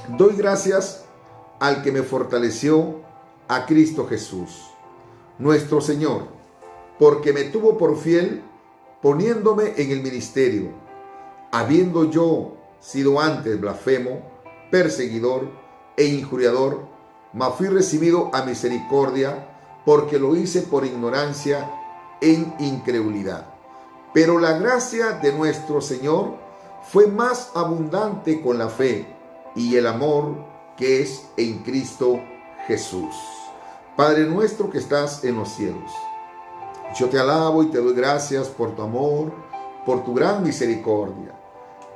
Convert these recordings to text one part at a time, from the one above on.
Doy gracias al que me fortaleció, a Cristo Jesús, nuestro Señor, porque me tuvo por fiel poniéndome en el ministerio, habiendo yo sido antes blasfemo, perseguidor e injuriador, mas fui recibido a misericordia, porque lo hice por ignorancia en incredulidad. Pero la gracia de nuestro Señor fue más abundante con la fe y el amor que es en Cristo Jesús. Padre nuestro que estás en los cielos, yo te alabo y te doy gracias por tu amor, por tu gran misericordia.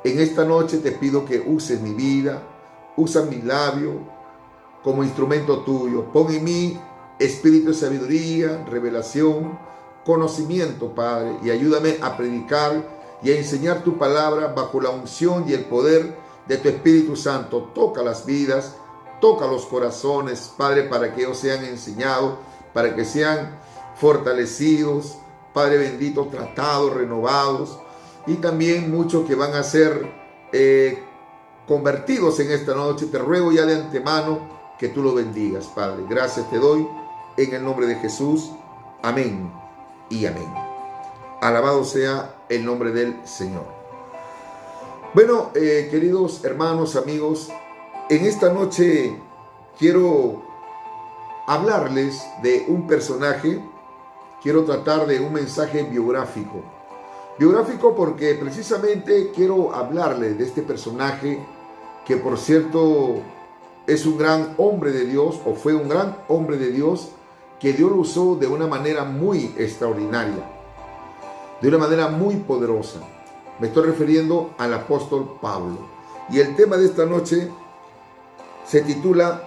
En esta noche te pido que uses mi vida, usa mi labio como instrumento tuyo. Pon en mí espíritu de sabiduría, revelación, conocimiento, Padre, y ayúdame a predicar y a enseñar tu palabra bajo la unción y el poder de tu Espíritu Santo. Toca las vidas, toca los corazones, Padre, para que ellos sean enseñados, para que sean fortalecidos, Padre bendito, tratados, renovados, y también muchos que van a ser convertidos en esta noche. Te ruego ya de antemano que tú lo bendigas, Padre. Gracias te doy en el nombre de Jesús. Amén y amén. Alabado sea el nombre del Señor. Bueno, queridos hermanos, amigos, en esta noche quiero hablarles de un personaje. Quiero tratar de un mensaje biográfico. Biográfico porque precisamente quiero hablarles de este personaje que, por cierto, es un gran hombre de Dios, o fue un gran hombre de Dios, que Dios lo usó de una manera muy extraordinaria, de una manera muy poderosa. Me estoy refiriendo al apóstol Pablo. Y el tema de esta noche se titula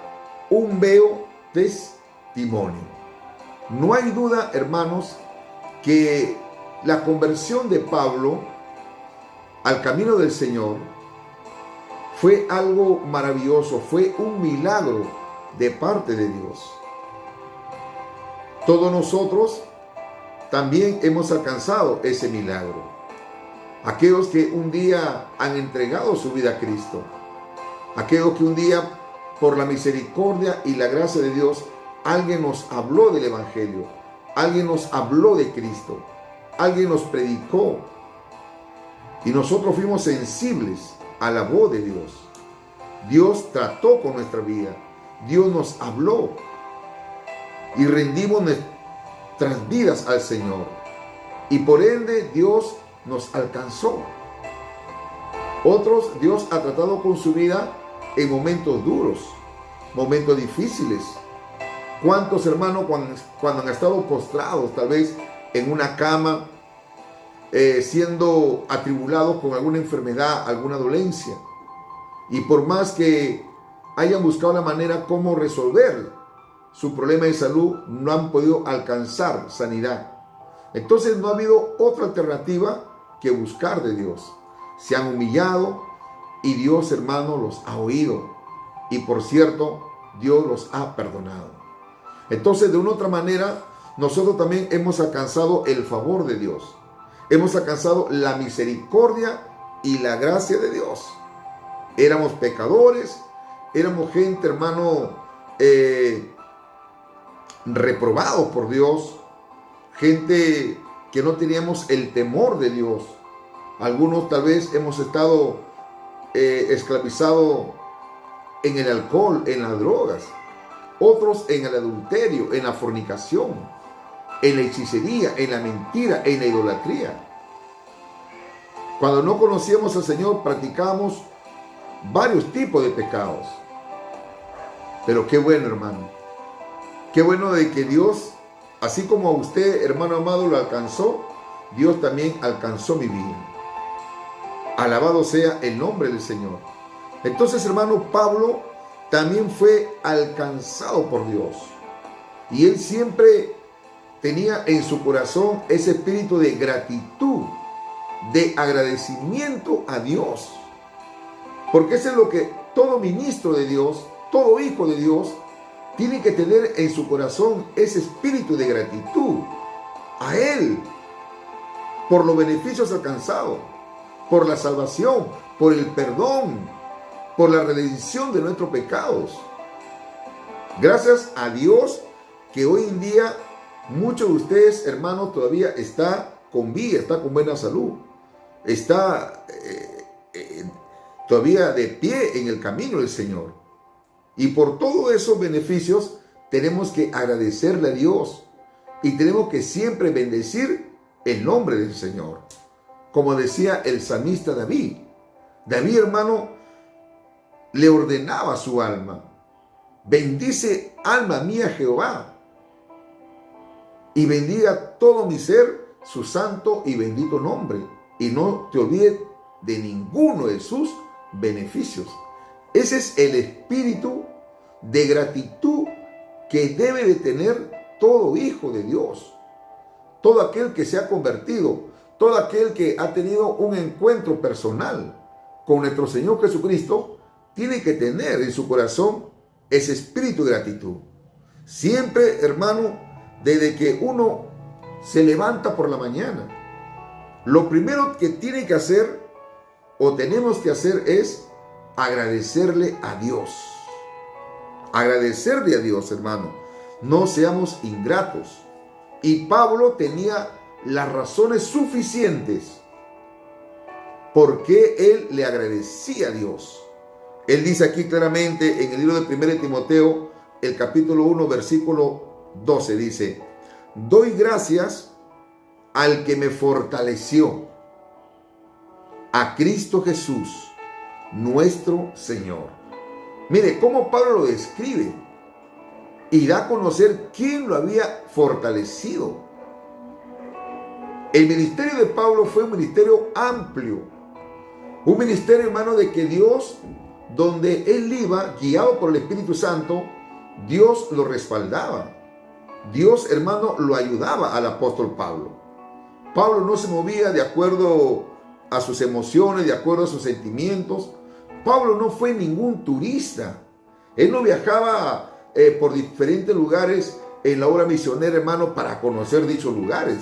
Un veo testimonio. No hay duda, hermanos, que la conversión de Pablo al camino del Señor fue algo maravilloso, fue un milagro de parte de Dios. Todos nosotros también hemos alcanzado ese milagro. Aquellos que un día han entregado su vida a Cristo, aquellos que un día, por la misericordia y la gracia de Dios, alguien nos habló del Evangelio, alguien nos habló de Cristo, alguien nos predicó, y nosotros fuimos sensibles a la voz de Dios. Dios trató con nuestra vida, Dios nos habló, y rendimos nuestras vidas al Señor, y por ende Dios nos alcanzó. Otros, Dios ha tratado con su vida en momentos duros, momentos difíciles. ¿Cuántos hermanos cuando han estado postrados tal vez en una cama, siendo atribulados con alguna enfermedad, alguna dolencia, y por más que hayan buscado la manera cómo resolver su problema de salud, no han podido alcanzar sanidad? Entonces no ha habido otra alternativa que buscar de Dios. Se han humillado y Dios, hermano, los ha oído, y por cierto, Dios los ha perdonado. Entonces, de una u otra manera, nosotros también hemos alcanzado el favor de Dios. Hemos alcanzado la misericordia y la gracia de Dios. Éramos pecadores, éramos gente, hermano, reprobados por Dios, gente que no teníamos el temor de Dios. Algunos tal vez hemos estado esclavizados en el alcohol, en las drogas. Otros en el adulterio, en la fornicación, en la hechicería, en la mentira, en la idolatría. Cuando no conocíamos al Señor, practicamos varios tipos de pecados. Pero qué bueno, hermano. Qué bueno de que Dios, así como a usted, hermano amado, lo alcanzó, Dios también alcanzó mi vida. Alabado sea el nombre del Señor. Entonces, hermano, Pablo también fue alcanzado por Dios. Y él siempre tenía en su corazón ese espíritu de gratitud, de agradecimiento a Dios. Porque eso es lo que todo ministro de Dios, todo hijo de Dios, tiene que tener en su corazón, ese espíritu de gratitud a Él por los beneficios alcanzados, por la salvación, por el perdón, por la redención de nuestros pecados. Gracias a Dios que hoy en día muchos de ustedes, hermanos, todavía está con vida, está con buena salud, está todavía de pie en el camino del Señor. Y por todos esos beneficios tenemos que agradecerle a Dios y tenemos que siempre bendecir el nombre del Señor. Como decía el salmista David. David, hermano, le ordenaba a su alma: bendice, alma mía, Jehová, y bendiga todo mi ser su santo y bendito nombre, y no te olvides de ninguno de sus beneficios. Ese es el espíritu de gratitud que debe de tener todo hijo de Dios, todo aquel que se ha convertido, todo aquel que ha tenido un encuentro personal con nuestro Señor Jesucristo. Tiene que tener en su corazón ese espíritu de gratitud. Siempre, hermano, desde que uno se levanta por la mañana, lo primero que tiene que hacer o tenemos que hacer es agradecerle a Dios. Agradecerle a Dios, hermano. No seamos ingratos. Y Pablo tenía las razones suficientes por qué él le agradecía a Dios. Él dice aquí claramente en el libro de 1 Timoteo, el capítulo 1, versículo 12, dice: doy gracias al que me fortaleció, a Cristo Jesús, nuestro Señor. Mire cómo Pablo lo describe y da a conocer quién lo había fortalecido. El ministerio de Pablo fue un ministerio amplio, un ministerio, hermano, de que Dios, donde él iba, guiado por el Espíritu Santo, Dios lo respaldaba. Dios, hermano, lo ayudaba al apóstol Pablo. Pablo no se movía de acuerdo a sus emociones, de acuerdo a sus sentimientos. Pablo no fue ningún turista. Él no viajaba por diferentes lugares en la obra misionera, hermano, para conocer dichos lugares.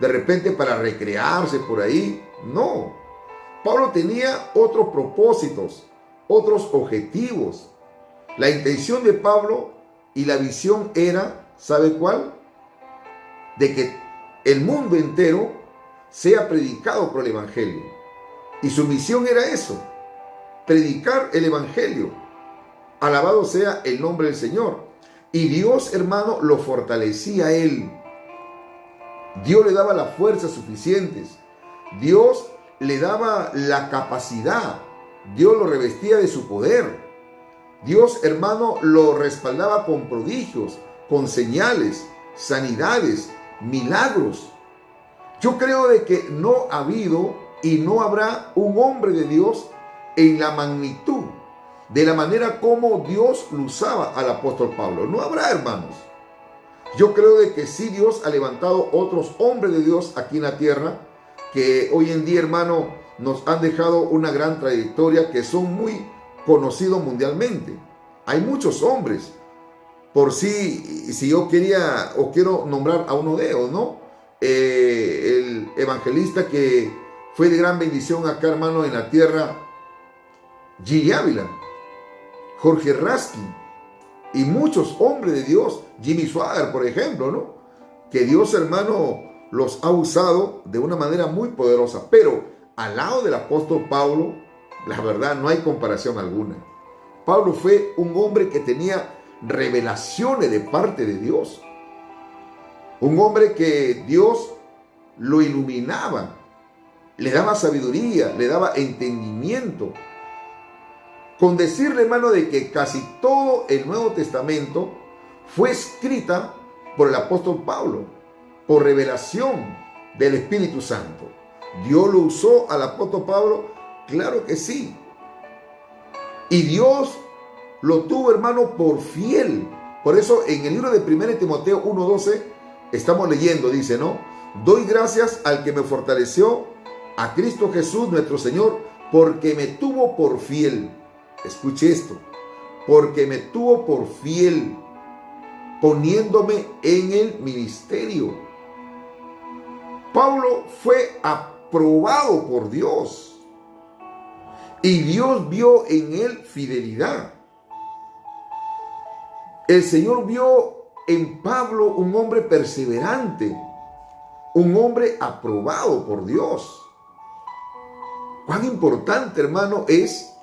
De repente para recrearse por ahí. No. Pablo tenía otros propósitos, otros objetivos. La intención de Pablo y la visión era, ¿sabe cuál? De que el mundo entero sea predicado por el Evangelio. Y su misión era eso: predicar el Evangelio. Alabado sea el nombre del Señor. Y Dios, hermano, lo fortalecía a él. Dios le daba las fuerzas suficientes. Dios le daba la capacidad. Dios lo revestía de su poder. Dios, hermano, lo respaldaba con prodigios, con señales, sanidades, milagros. Yo creo de que no ha habido y no habrá un hombre de Dios en la magnitud, de la manera como Dios lo usaba al apóstol Pablo. No habrá, hermanos. Yo creo de que sí, Dios ha levantado otros hombres de Dios aquí en la tierra que hoy en día, hermano, nos han dejado una gran trayectoria, que son muy conocidos mundialmente. Hay muchos hombres. Por si yo quería o quiero nombrar a uno de ellos, ¿no? El evangelista que fue de gran bendición acá, hermano, en la tierra, Gigi Ávila, Jorge Raskin y muchos hombres de Dios, Jimmy Swaggart, por ejemplo, ¿no? Que Dios, hermano, los ha usado de una manera muy poderosa. Pero al lado del apóstol Pablo, la verdad, no hay comparación alguna. Pablo fue un hombre que tenía revelaciones de parte de Dios. Un hombre que Dios lo iluminaba, le daba sabiduría, le daba entendimiento. Con decirle, hermano, de que casi todo el Nuevo Testamento fue escrita por el apóstol Pablo, por revelación del Espíritu Santo. ¿Dios lo usó al apóstol Pablo? Claro que sí. Y Dios lo tuvo, hermano, por fiel. Por eso en el libro de 1 Timoteo 1:12 estamos leyendo, dice, ¿no? Doy gracias al que me fortaleció, a Cristo Jesús nuestro Señor, porque me tuvo por fiel. Escuche esto: porque me tuvo por fiel, poniéndome en el ministerio. Pablo fue aprobado por Dios. Y Dios vio en él fidelidad. El Señor vio en Pablo un hombre perseverante, un hombre aprobado por Dios. Cuán importante, hermano, es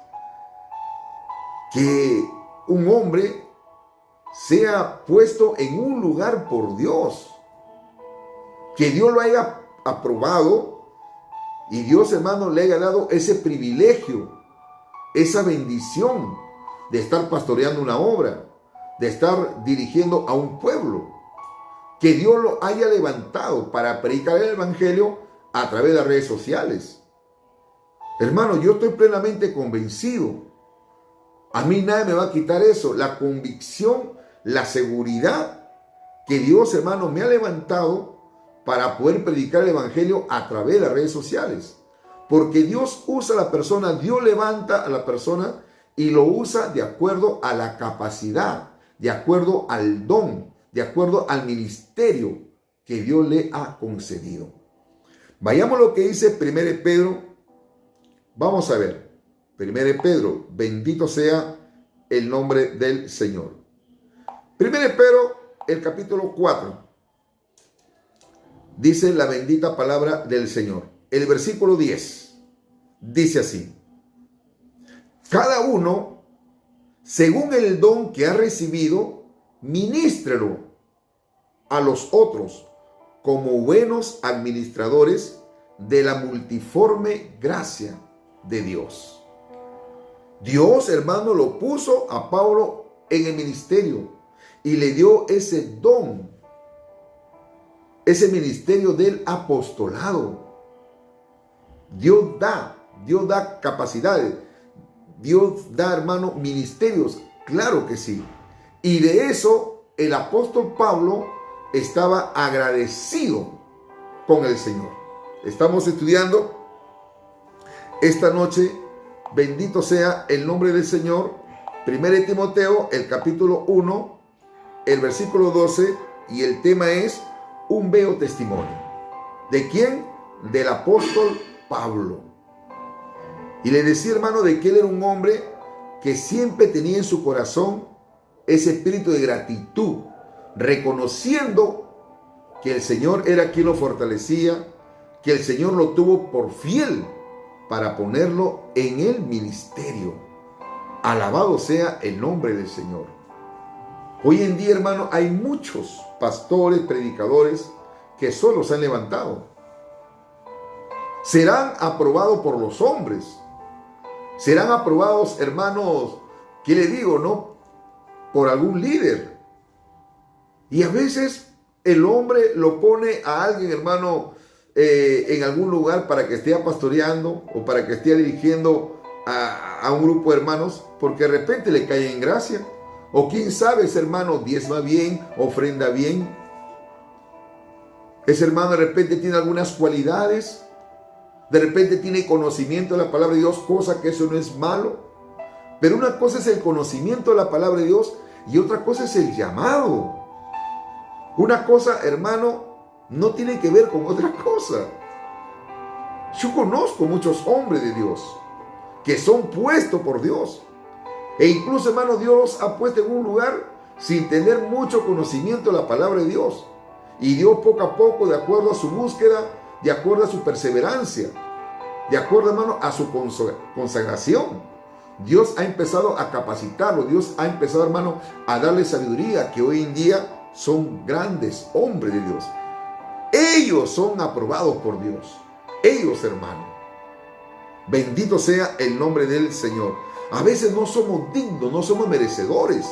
que un hombre sea puesto en un lugar por Dios, que Dios lo haya aprobado y Dios, hermano, le haya dado ese privilegio, esa bendición de estar pastoreando una obra, de estar dirigiendo a un pueblo, que Dios lo haya levantado para predicar el evangelio a través de las redes sociales. Hermano, yo estoy plenamente convencido. A mí nadie me va a quitar eso, la convicción, la seguridad que Dios, hermano, me ha levantado para poder predicar el evangelio a través de las redes sociales. Porque Dios usa a la persona, Dios levanta a la persona y lo usa de acuerdo a la capacidad, de acuerdo al don, de acuerdo al ministerio que Dios le ha concedido. Vayamos a lo que dice 1 Pedro. Vamos a ver. 1 Pedro, bendito sea el nombre del Señor. 1 Pedro, el capítulo 4. Dice la bendita palabra del Señor. El versículo 10 dice así: cada uno, según el don que ha recibido, ministrelo a los otros como buenos administradores de la multiforme gracia de Dios. Dios, hermano, lo puso a Pablo en el ministerio y le dio ese don, ese ministerio del apostolado. Dios da capacidades, Dios da, hermano, ministerios, claro que sí. Y de eso el apóstol Pablo estaba agradecido con el Señor. Estamos estudiando esta noche, bendito sea el nombre del Señor, 1 Timoteo, el capítulo 1, el versículo 12, y el tema es un bello testimonio. ¿De quién? Del apóstol Pablo. Y le decía, hermano, de que él era un hombre que siempre tenía en su corazón ese espíritu de gratitud, reconociendo que el Señor era quien lo fortalecía, que el Señor lo tuvo por fiel para ponerlo en el ministerio. Alabado sea el nombre del Señor. Hoy en día, hermano, hay muchos pastores, predicadores que solo se han levantado. Serán aprobados por los hombres. Serán aprobados, hermanos, ¿qué le digo, no? Por algún líder. Y a veces el hombre lo pone a alguien, hermano, en algún lugar para que esté pastoreando o para que esté dirigiendo a un grupo de hermanos, porque de repente le cae en gracia. O quién sabe, ese hermano diezma bien, ofrenda bien. Ese hermano de repente tiene algunas cualidades. De repente tiene conocimiento de la palabra de Dios, cosa que eso no es malo. Pero una cosa es el conocimiento de la palabra de Dios y otra cosa es el llamado. Una cosa, hermano, no tiene que ver con otra cosa. Yo conozco muchos hombres de Dios que son puestos por Dios. E incluso, hermano, Dios los ha puesto en un lugar sin tener mucho conocimiento de la palabra de Dios. Y Dios poco a poco, de acuerdo a su búsqueda, de acuerdo a su perseverancia, de acuerdo, hermano, a su consagración, Dios ha empezado a capacitarlo. Dios ha empezado, hermano, a darle sabiduría, que hoy en día son grandes hombres de Dios. Ellos son aprobados por Dios. Ellos, hermano. Bendito sea el nombre del Señor. A veces no somos dignos, no somos merecedores.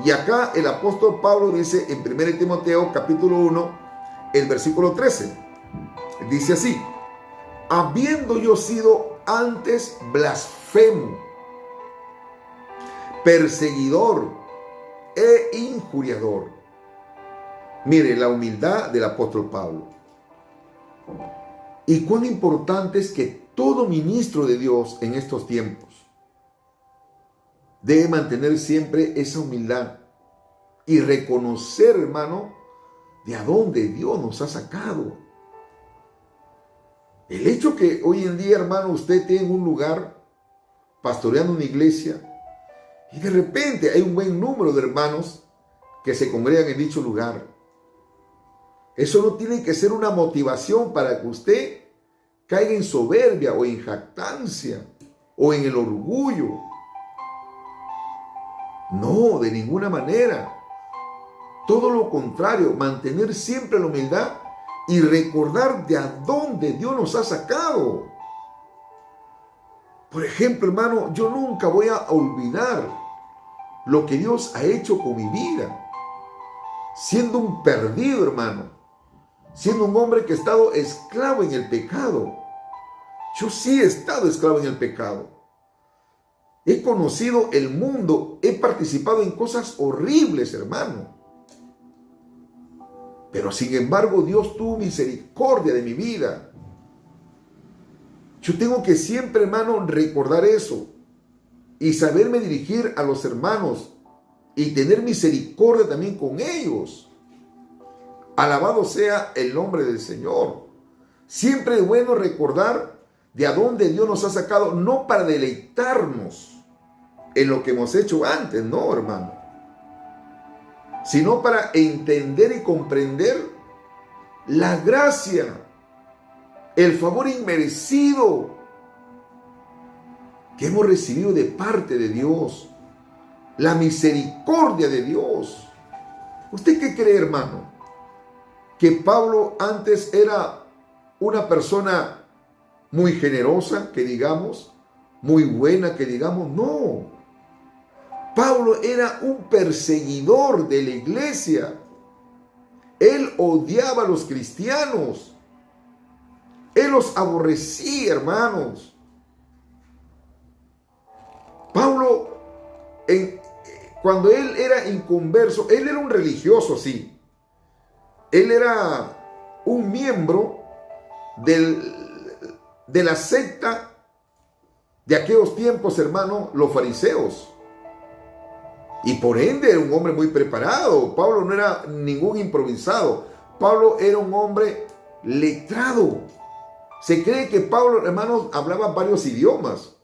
Y acá el apóstol Pablo dice en 1 Timoteo capítulo 1, el versículo 13. Dice así: habiendo yo sido antes blasfemo, perseguidor e injuriador. Mire la humildad del apóstol Pablo. Y cuán importante es que todo ministro de Dios en estos tiempos debe mantener siempre esa humildad y reconocer, hermano, de a dónde Dios nos ha sacado. El hecho que hoy en día, hermano, usted esté en un lugar pastoreando una iglesia y de repente hay un buen número de hermanos que se congregan en dicho lugar. Eso no tiene que ser una motivación para que usted caiga en soberbia o en jactancia o en el orgullo. No, de ninguna manera. Todo lo contrario, mantener siempre la humildad y recordar de a dónde Dios nos ha sacado. Por ejemplo, hermano, yo nunca voy a olvidar lo que Dios ha hecho con mi vida. Siendo un perdido, hermano. Siendo un hombre que ha estado esclavo en el pecado. Yo sí he estado esclavo en el pecado. He conocido el mundo. He participado en cosas horribles, hermano. Pero sin embargo, Dios tuvo misericordia de mi vida. Yo tengo que siempre, hermano, recordar eso. Y saberme dirigir a los hermanos. Y tener misericordia también con ellos. Alabado sea el nombre del Señor. Siempre es bueno recordar de a dónde Dios nos ha sacado, no para deleitarnos en lo que hemos hecho antes, no, hermano, sino para entender y comprender la gracia, el favor inmerecido que hemos recibido de parte de Dios, la misericordia de Dios. ¿Usted qué cree, hermano? ¿Que Pablo antes era una persona muy generosa, que digamos, muy buena, que digamos? No. Pablo era un perseguidor de la iglesia. Él odiaba a los cristianos. Él los aborrecía, hermanos. Pablo, cuando él era inconverso, él era un religioso, sí. Él era un miembro de la secta de aquellos tiempos, hermano, los fariseos. Y por ende era un hombre muy preparado. Pablo no era ningún improvisado. Pablo era un hombre letrado. Se cree que Pablo, hermanos, hablaba varios idiomas.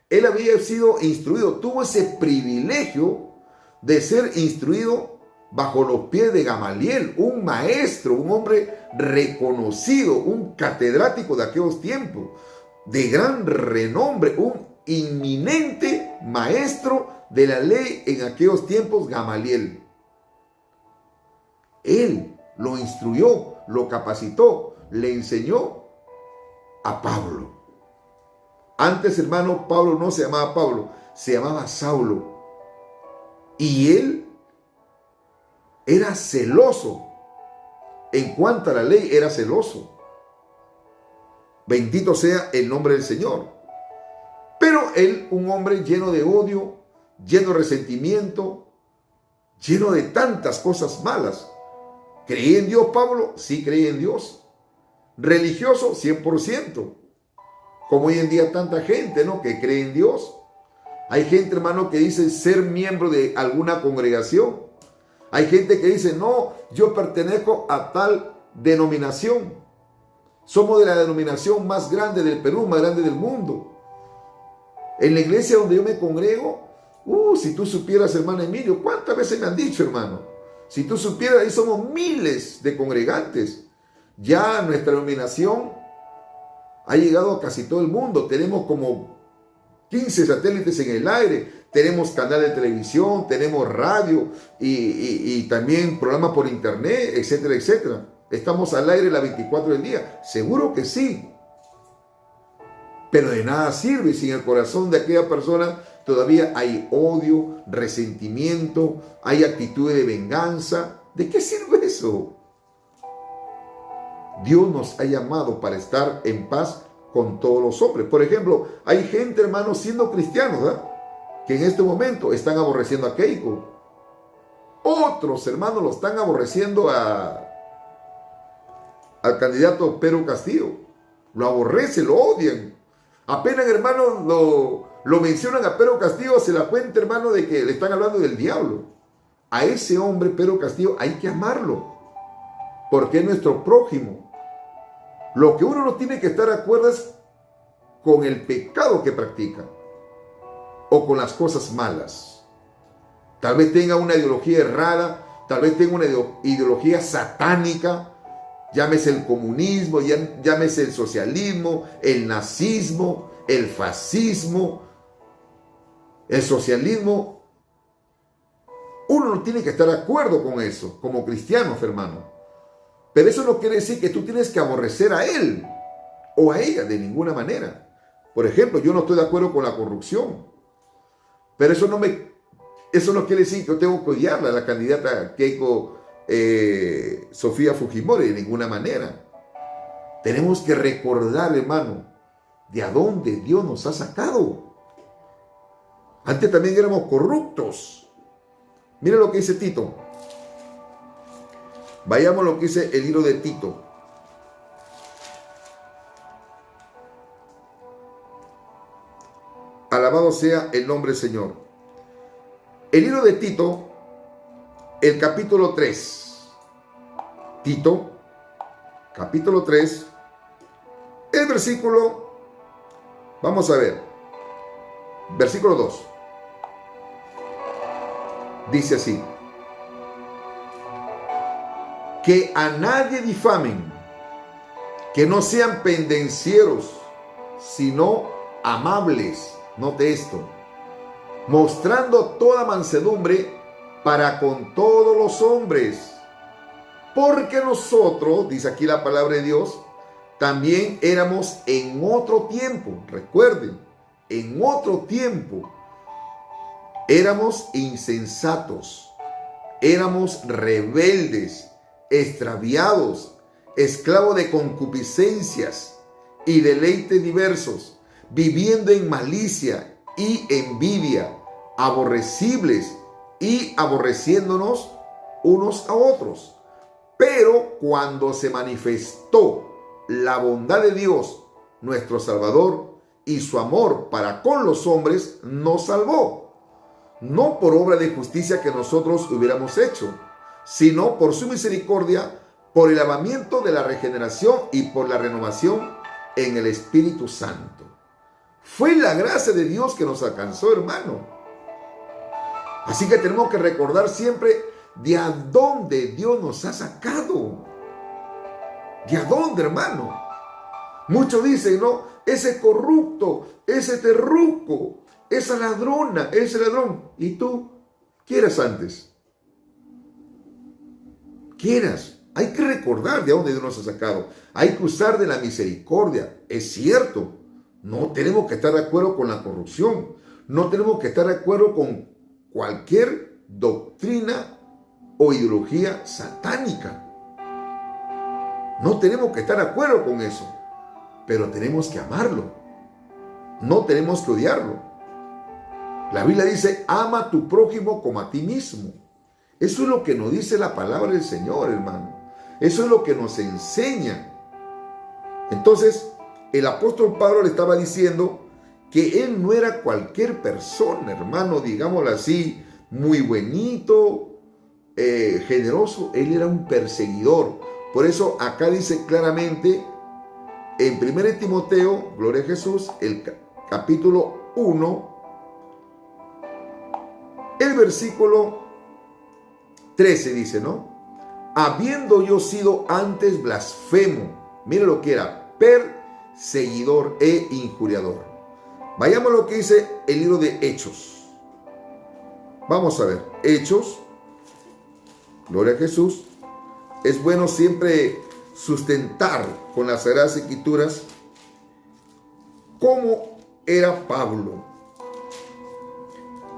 Él había sido instruido, tuvo ese privilegio de ser instruido bajo los pies de Gamaliel, un maestro, un hombre reconocido, un catedrático de aquellos tiempos, de gran renombre, un inminente maestro de la ley en aquellos tiempos, Gamaliel. Él lo instruyó, lo capacitó, le enseñó a Pablo. Antes, hermano, Pablo no se llamaba Pablo, se llamaba Saulo. Y él era celoso. En cuanto a la ley, era celoso. Bendito sea el nombre del Señor. Pero él, un hombre lleno de odio, lleno de resentimiento, lleno de tantas cosas malas. ¿Creía en Dios, Pablo? Sí, creía en Dios. Religioso, 100%. Como hoy en día tanta gente, ¿no?, que cree en Dios. Hay gente, hermano, que dice ser miembro de alguna congregación. Hay gente que dice, no, yo pertenezco a tal denominación. Somos de la denominación más grande del Perú, más grande del mundo. En la iglesia donde yo me congrego, si tú supieras, hermano Emilio, ¿cuántas veces me han dicho, hermano? Si tú supieras, ahí somos miles de congregantes. Ya nuestra denominación ha llegado a casi todo el mundo. Tenemos como 15 satélites en el aire. Tenemos canal de televisión, tenemos radio y también programas por internet, etcétera, etcétera. Estamos al aire las 24 del día. Seguro que sí. Pero de nada sirve si en el corazón de aquella persona todavía hay odio, resentimiento, hay actitudes de venganza. ¿De qué sirve eso? Dios nos ha llamado para estar en paz con todos los hombres. Por ejemplo, hay gente, hermanos, siendo cristianos, ¿verdad?, que en este momento están aborreciendo a Keiko. Otros, hermanos, lo están aborreciendo al candidato Pedro Castillo. Lo aborrecen, lo odian. Apenas, hermanos, lo mencionan a Pedro Castillo, se da cuenta, hermano, de que le están hablando del diablo. A ese hombre, Pedro Castillo, hay que amarlo, porque es nuestro prójimo. Lo que uno no tiene que estar de acuerdo es con el pecado que practica. o con las cosas malas. Tal vez tenga una ideología errada, tal vez tenga una ideología satánica, llámese el comunismo, llámese el socialismo, el nazismo, el fascismo, el socialismo. Uno no tiene que estar de acuerdo con eso, como cristianos, hermano. Pero eso no quiere decir que tú tienes que aborrecer a él o a ella de ninguna manera. Por ejemplo, yo no estoy de acuerdo con la corrupción, pero eso no quiere decir que yo tengo que odiarla, la candidata Keiko Sofía Fujimori, de ninguna manera. Tenemos que recordar, hermano, de a dónde Dios nos ha sacado. Antes también éramos corruptos. Mira lo que dice Tito. Vayamos a lo que dice el libro de Tito. Alabado sea el nombre del Señor. El libro de Tito, el capítulo 3. Tito, capítulo 3. El versículo, vamos a ver, versículo 2. Dice así: que a nadie difamen, que no sean pendencieros, sino amables, note esto, mostrando toda mansedumbre para con todos los hombres, porque nosotros, dice aquí la palabra de Dios, también éramos en otro tiempo, recuerden, en otro tiempo, éramos insensatos, éramos rebeldes, extraviados, esclavos de concupiscencias y deleites diversos, viviendo en malicia y envidia, aborrecibles y aborreciéndonos unos a otros. Pero cuando se manifestó la bondad de Dios, nuestro Salvador, y su amor para con los hombres, nos salvó, no por obra de justicia que nosotros hubiéramos hecho, sino por su misericordia, por el lavamiento de la regeneración y por la renovación en el Espíritu Santo. Fue la gracia de Dios que nos alcanzó, hermano. Así que tenemos que recordar siempre de a dónde Dios nos ha sacado. ¿De a dónde, hermano? Muchos dicen, no, ese corrupto, ese terruco, esa ladrona, ese ladrón. ¿Y tú? ¿Qué eras antes? ¿Qué eras? Hay que recordar de dónde Dios nos ha sacado. Hay que usar de la misericordia. Es cierto. No tenemos que estar de acuerdo con la corrupción. No tenemos que estar de acuerdo con cualquier doctrina o ideología satánica. No tenemos que estar de acuerdo con eso. Pero tenemos que amarlo. No tenemos que odiarlo. La Biblia dice, ama a tu prójimo como a ti mismo. Eso es lo que nos dice la palabra del Señor, hermano. Eso es lo que nos enseña. Entonces, el apóstol Pablo le estaba diciendo que él no era cualquier persona, hermano, digámoslo así, muy buenito, generoso. Él era un perseguidor. Por eso acá dice claramente en 1 Timoteo, gloria a Jesús, el capítulo 1, el versículo 13 dice, ¿no? Habiendo yo sido antes blasfemo, mire lo que era, perseguidor e injuriador. Vayamos a lo que dice el libro de Hechos. Vamos a ver, Hechos, gloria a Jesús. Es bueno siempre sustentar con las Sagradas Escrituras cómo era Pablo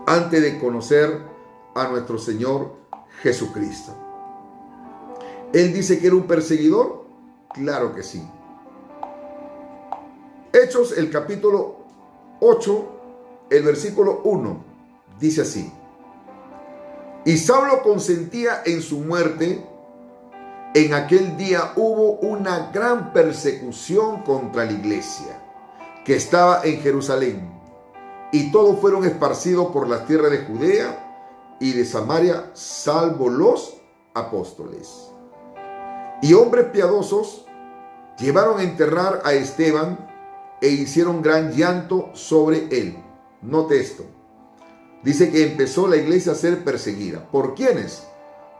antes de conocer a nuestro Señor Jesucristo. ¿Él dice que era un perseguidor? Claro que sí. Hechos, el capítulo 8, el versículo 1, dice así: y Saulo consentía en su muerte. En aquel día hubo una gran persecución contra la iglesia que estaba en Jerusalén, y todos fueron esparcidos por las tierras de Judea y de Samaria, salvo los apóstoles. Y hombres piadosos llevaron a enterrar a Esteban e hicieron gran llanto sobre él. Note esto. Dice que empezó la iglesia a ser perseguida. ¿Por quiénes?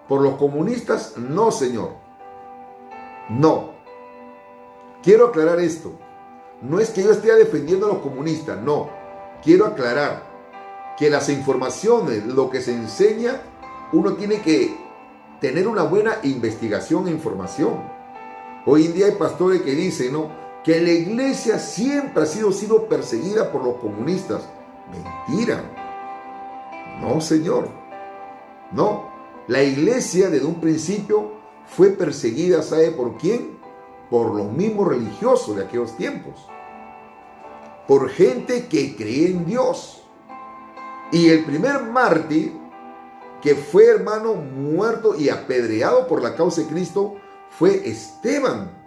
¿Por los comunistas? No, Señor. No. Quiero aclarar esto. No es que yo esté defendiendo a los comunistas, no. Quiero aclarar que las informaciones, lo que se enseña, uno tiene que tener una buena investigación e información. Hoy en día hay pastores que dicen, ¿no?, que la iglesia siempre ha sido perseguida por los comunistas. Mentira. No, Señor. No. La iglesia desde un principio fue perseguida, ¿sabe por quién? Por los mismos religiosos de aquellos tiempos. Por gente que cree en Dios. Y el primer mártir que fue, hermano, muerto y apedreado por la causa de Cristo fue Esteban.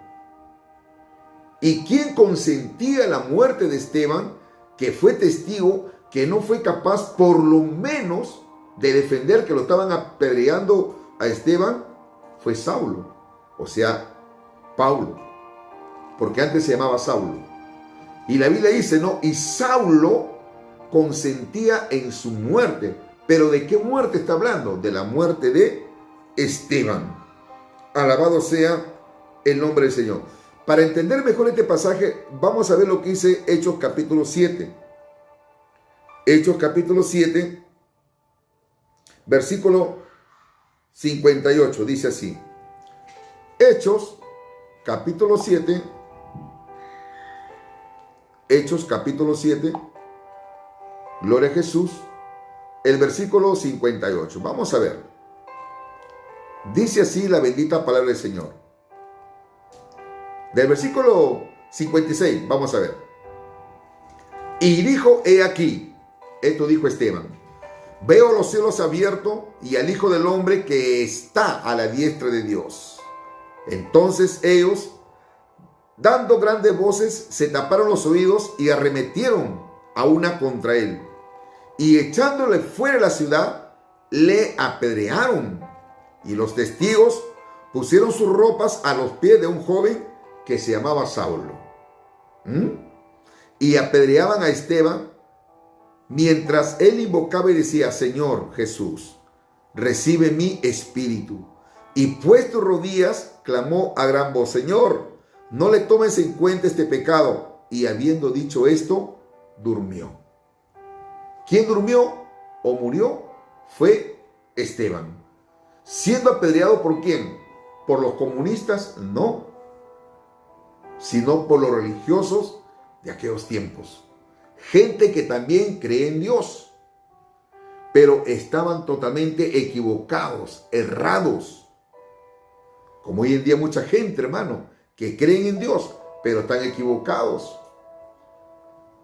¿Y quién consentía la muerte de Esteban? Que fue testigo, que no fue capaz por lo menos de defender que lo estaban apedreando a Esteban, fue Saulo, o sea, Pablo, porque antes se llamaba Saulo. Y la Biblia dice, ¿no? Y Saulo consentía en su muerte. ¿Pero de qué muerte está hablando? De la muerte de Esteban. Alabado sea el nombre del Señor. Para entender mejor este pasaje, vamos a ver lo que dice Hechos capítulo 7. Hechos capítulo 7, versículo 58, dice así. Hechos capítulo 7, Hechos capítulo 7, gloria a Jesús, el versículo 58. Vamos a ver. Dice así la bendita palabra del Señor. Del versículo 56, vamos a ver. Y dijo, he aquí, esto dijo Esteban, veo los cielos abiertos y al Hijo del Hombre que está a la diestra de Dios. Entonces ellos, dando grandes voces, se taparon los oídos y arremetieron a una contra él. Y echándole fuera de la ciudad, le apedrearon. Y los testigos pusieron sus ropas a los pies de un joven que se llamaba Saulo. Y apedreaban a Esteban mientras él invocaba y decía, Señor Jesús, recibe mi espíritu. Y puesto rodillas, clamó a gran voz, Señor, no le tomes en cuenta este pecado. Y habiendo dicho esto, durmió. ¿Quién durmió o murió? Fue Esteban. ¿Siendo apedreado por quién? ¿Por los comunistas? No, sino por los religiosos de aquellos tiempos. Gente que también cree en Dios, pero estaban totalmente equivocados, errados. Como hoy en día mucha gente, hermano, que creen en Dios, pero están equivocados.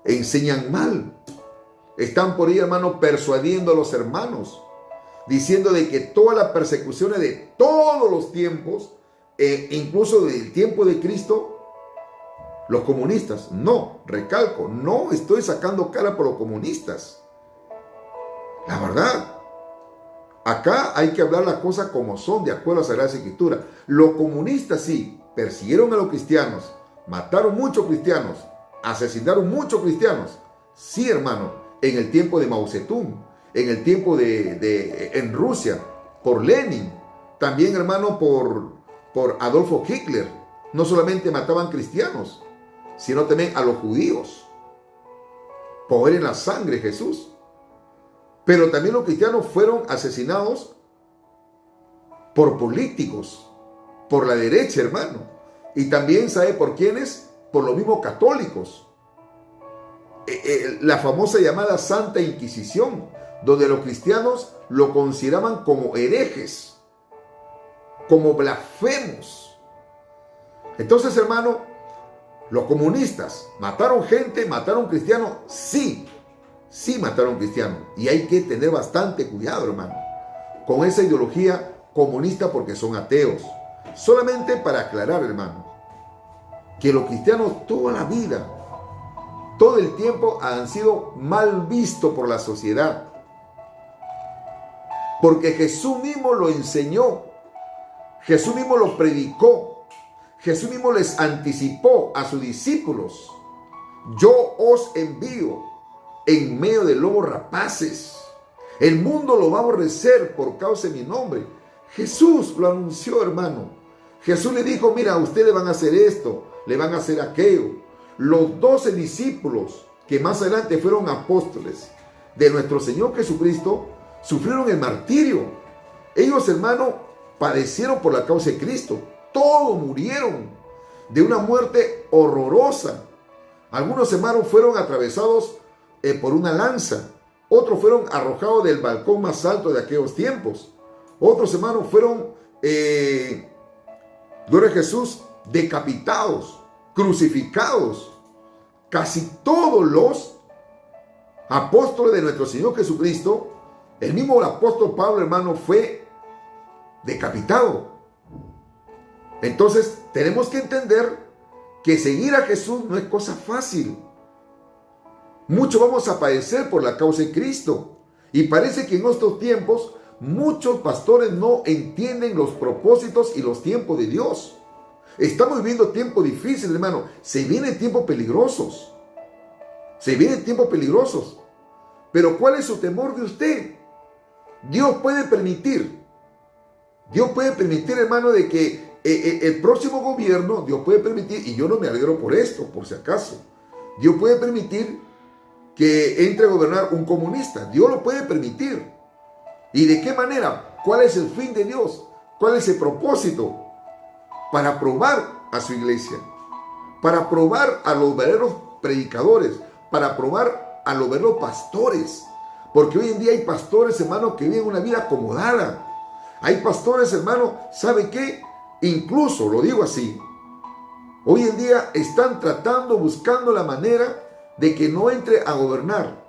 Enseñan mal. Están por ahí, hermano, persuadiendo a los hermanos, diciendo de que todas las persecuciones de todos los tiempos, incluso del tiempo de Cristo, los comunistas, no, recalco, no estoy sacando cara por los comunistas. La verdad, acá hay que hablar las cosas como son, de acuerdo a la Sagrada Escritura. Los comunistas sí, persiguieron a los cristianos, mataron muchos cristianos, asesinaron muchos cristianos. Sí, hermano, en el tiempo de Mao Zedong, en el tiempo en Rusia, por Lenin, también, hermano, por Adolfo Hitler. No solamente mataban cristianos, sino también a los judíos. Poder en la sangre, Jesús. Pero también los cristianos fueron asesinados por políticos, por la derecha, hermano. Y también, ¿sabe por quiénes? Por los mismos católicos. La famosa llamada Santa Inquisición, donde los cristianos lo consideraban como herejes, como blasfemos. Entonces, hermano, los comunistas mataron gente, mataron cristianos, sí mataron cristianos. Y hay que tener bastante cuidado, hermano, con esa ideología comunista, porque son ateos. Solamente para aclarar, hermano, que los cristianos toda la vida, todo el tiempo han sido mal vistos por la sociedad. Porque Jesús mismo lo enseñó, Jesús mismo lo predicó, Jesús mismo les anticipó a sus discípulos: yo os envío en medio de lobos rapaces. El mundo lo va a aborrecer por causa de mi nombre. Jesús lo anunció, hermano. Jesús le dijo, mira, ustedes van a hacer esto, le van a hacer aquello. Los 12 discípulos que más adelante fueron apóstoles de nuestro Señor Jesucristo sufrieron el martirio. Ellos, hermano, padecieron por la causa de Cristo. Todos murieron de una muerte horrorosa. Algunos, hermanos, fueron atravesados por una lanza. Otros fueron arrojados del balcón más alto de aquellos tiempos. Otros, hermanos, fueron, gloria a Jesús, decapitados, crucificados. Casi todos los apóstoles de nuestro Señor Jesucristo, el mismo apóstol Pablo, hermano, fue decapitado. Entonces, tenemos que entender que seguir a Jesús no es cosa fácil. Mucho vamos a padecer por la causa de Cristo. Y parece que en estos tiempos muchos pastores no entienden los propósitos y los tiempos de Dios. Estamos viviendo tiempos difíciles, hermano. Se vienen tiempos peligrosos. Se vienen tiempos peligrosos. Pero ¿cuál es su temor de usted? Dios puede permitir, hermano, de que el próximo gobierno, Dios puede permitir, y yo no me alegro por esto, por si acaso, Dios puede permitir que entre a gobernar un comunista. Dios lo puede permitir. ¿Y de qué manera? ¿Cuál es el fin de Dios? ¿Cuál es el propósito? Para probar a su iglesia, para probar a los verdaderos predicadores, para probar a los verdaderos pastores. Porque hoy en día hay pastores, hermano, que viven una vida acomodada. Hay pastores, hermano, ¿sabe qué? Incluso, lo digo así, hoy en día están buscando la manera de que no entre a gobernar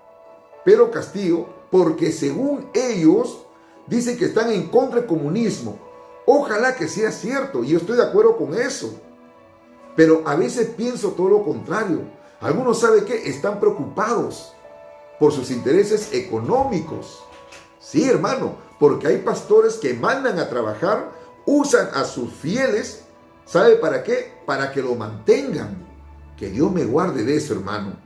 Pedro Castillo, porque según ellos dicen que están en contra del comunismo. Ojalá que sea cierto, y yo estoy de acuerdo con eso. Pero a veces pienso todo lo contrario. Algunos, ¿sabe qué? Están preocupados por sus intereses económicos. Sí, hermano, porque hay pastores que mandan a trabajar, usan a sus fieles, ¿sabe para qué? Para que lo mantengan. Que Dios me guarde de eso, hermano.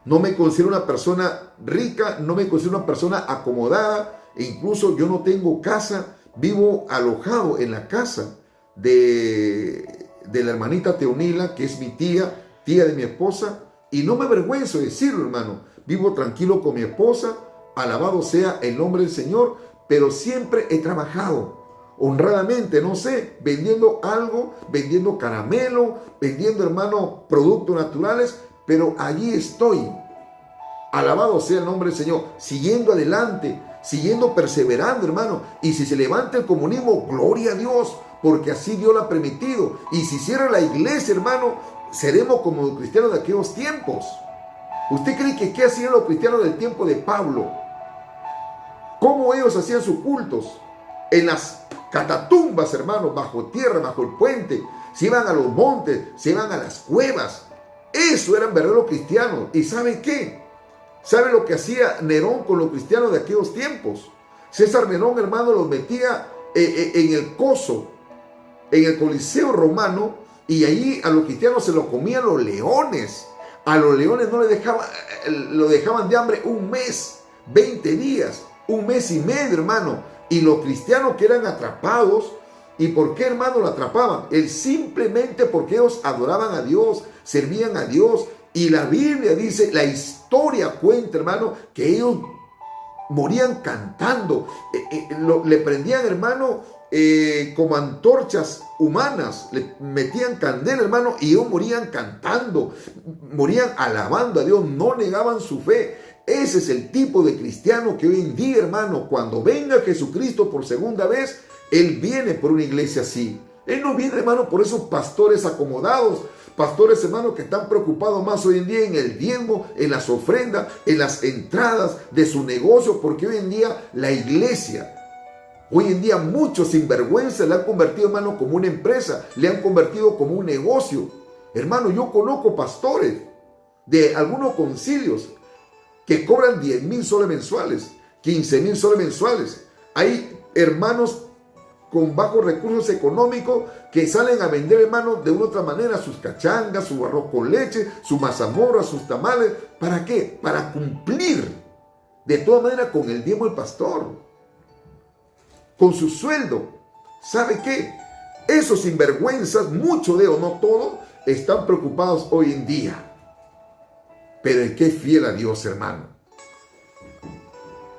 No me considero una persona rica, no me considero una persona acomodada, e incluso yo no tengo casa, vivo alojado en la casa de la hermanita Teonila, que es mi tía de mi esposa, y no me avergüenzo de decirlo, hermano. Vivo tranquilo con mi esposa, alabado sea el nombre del Señor, pero siempre he trabajado honradamente, no sé, vendiendo algo, vendiendo caramelo, vendiendo, hermano, productos naturales, pero allí estoy. Alabado sea el nombre del Señor, siguiendo adelante, siguiendo perseverando, hermano. Y si se levanta el comunismo, gloria a Dios, porque así Dios lo ha permitido. Y si cierra la iglesia, hermano, seremos como los cristianos de aquellos tiempos. ¿Usted cree que qué hacían los cristianos del tiempo de Pablo? ¿Cómo ellos hacían sus cultos? En las catatumbas, hermano, bajo tierra, bajo el puente. Se iban a los montes, se iban a las cuevas. Eso eran verdaderos cristianos. ¿Y sabe qué? ¿Sabe lo que hacía Nerón con los cristianos de aquellos tiempos? César Nerón, hermano, los metía en el coso, en el Coliseo romano, y ahí a los cristianos se los comían los leones. A los leones no lo dejaban de hambre un mes, 20 días, un mes y medio, hermano. Y los cristianos que eran atrapados, ¿y por qué, hermano, lo atrapaban? Simplemente porque ellos adoraban a Dios, servían a Dios. Y la Biblia dice, la historia cuenta, hermano, que ellos morían cantando. Le prendían, hermano, como antorchas humanas, le metían candela, hermano, y ellos morían cantando, morían alabando a Dios, no negaban su fe. Ese es el tipo de cristiano que hoy en día, hermano, cuando venga Jesucristo por segunda vez, Él viene por una iglesia así. Él no viene, hermano, por esos pastores acomodados, pastores, hermano, que están preocupados más hoy en día en el diezmo, en las ofrendas, en las entradas de su negocio, porque hoy en día la iglesia, hoy en día muchos sinvergüenzas le han convertido, hermano, como una empresa, le han convertido como un negocio. Hermano, yo conozco pastores de algunos concilios que cobran 10,000 soles mensuales, 15,000 soles mensuales. Hay hermanos con bajos recursos económicos que salen a vender, hermanos, de una u otra manera sus cachangas, su arroz con leche, su mazamorra, sus tamales. ¿Para qué? Para cumplir De todas maneras, con el diezmo del pastor, con su sueldo. ¿Sabe qué? Esos sinvergüenzas, muchos de ellos, no todos, están preocupados hoy en día. Pero el que es fiel a Dios, hermano,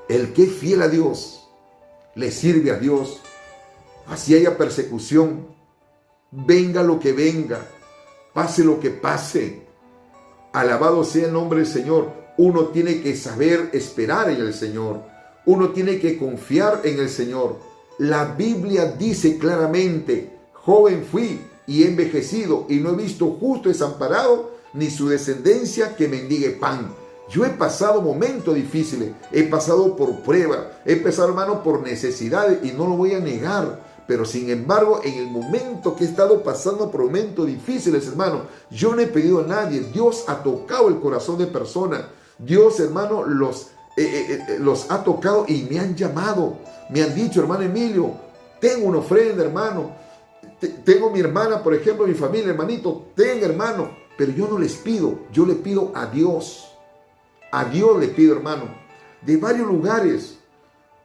el que es fiel a Dios, le sirve a Dios, así haya persecución, venga lo que venga, pase lo que pase, alabado sea el nombre del Señor. Uno tiene que saber esperar en el Señor, uno tiene que confiar en el Señor. La Biblia dice claramente: joven fui y he envejecido, y no he visto justo desamparado, ni su descendencia que mendigue pan. Yo he pasado momentos difíciles, he pasado por pruebas, he pasado, hermano, por necesidades, y no lo voy a negar. Pero sin embargo, en el momento que he estado pasando por momentos difíciles, hermano, yo no he pedido a nadie. Dios ha tocado el corazón de personas. Dios, hermano, los ha tocado y me han llamado. Me han dicho: hermano Emilio, tengo una ofrenda, hermano. Tengo mi hermana, por ejemplo, mi familia, hermanito, tenga, hermano. Pero yo no les pido, yo le pido a Dios. A Dios le pido, hermano, de varios lugares.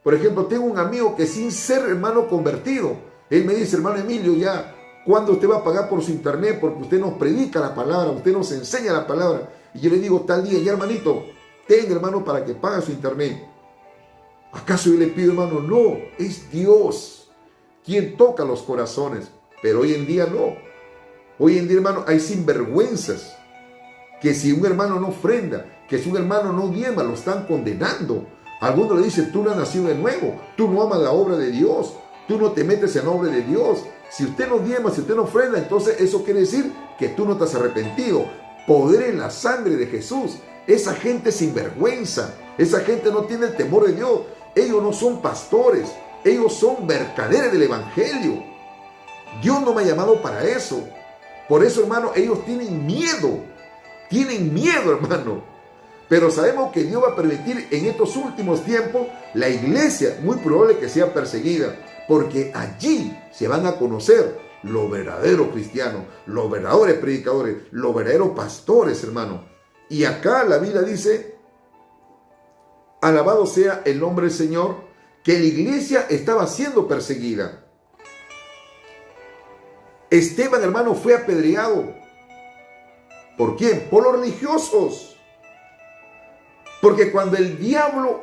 Por ejemplo, tengo un amigo que, sin ser hermano convertido, él me dice: hermano Emilio, ya, ¿cuándo usted va a pagar por su internet? Porque usted nos predica la palabra, usted nos enseña la palabra. Y yo le digo: tal día, ya, hermanito, tenga, hermano, para que pague su internet. ¿Acaso yo le pido, hermano? No, es Dios quien toca los corazones. Pero hoy en día no. Hoy en día, hermano, hay sinvergüenzas que si un hermano no ofrenda, que si un hermano no diezma, lo están condenando. Algunos le dicen: tú no has nacido de nuevo, tú no amas la obra de Dios, tú no te metes en la obra de Dios. Si usted no diezma, si usted no ofrenda, entonces eso quiere decir que tú no te has arrepentido. Poder en la sangre de Jesús. Esa gente sinvergüenza, esa gente no tiene el temor de Dios. Ellos no son pastores, ellos son mercaderes del evangelio. Dios no me ha llamado para eso. Por eso, hermano, ellos tienen miedo, hermano. Pero sabemos que Dios va a permitir en estos últimos tiempos la iglesia, muy probable que sea perseguida, porque allí se van a conocer los verdaderos cristianos, los verdaderos predicadores, los verdaderos pastores, hermano. Y acá la Biblia dice: alabado sea el nombre del Señor, que la iglesia estaba siendo perseguida. Esteban, hermano, fue apedreado. ¿Por quién? Por los religiosos. Porque cuando el diablo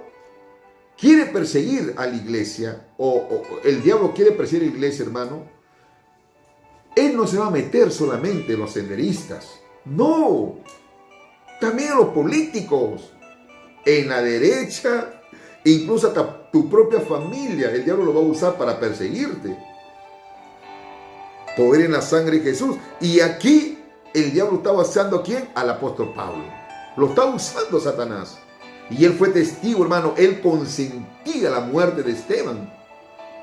quiere perseguir a la iglesia, o el diablo quiere perseguir a la iglesia, hermano, él no se va a meter solamente en los senderistas. No, también en los políticos, en la derecha, incluso hasta tu propia familia, el diablo lo va a usar para perseguirte. Poder en la sangre de Jesús. Y aquí el diablo estaba usando ¿a quién? Al apóstol Pablo. Lo estaba usando Satanás. Y él fue testigo, hermano. Él consentía la muerte de Esteban.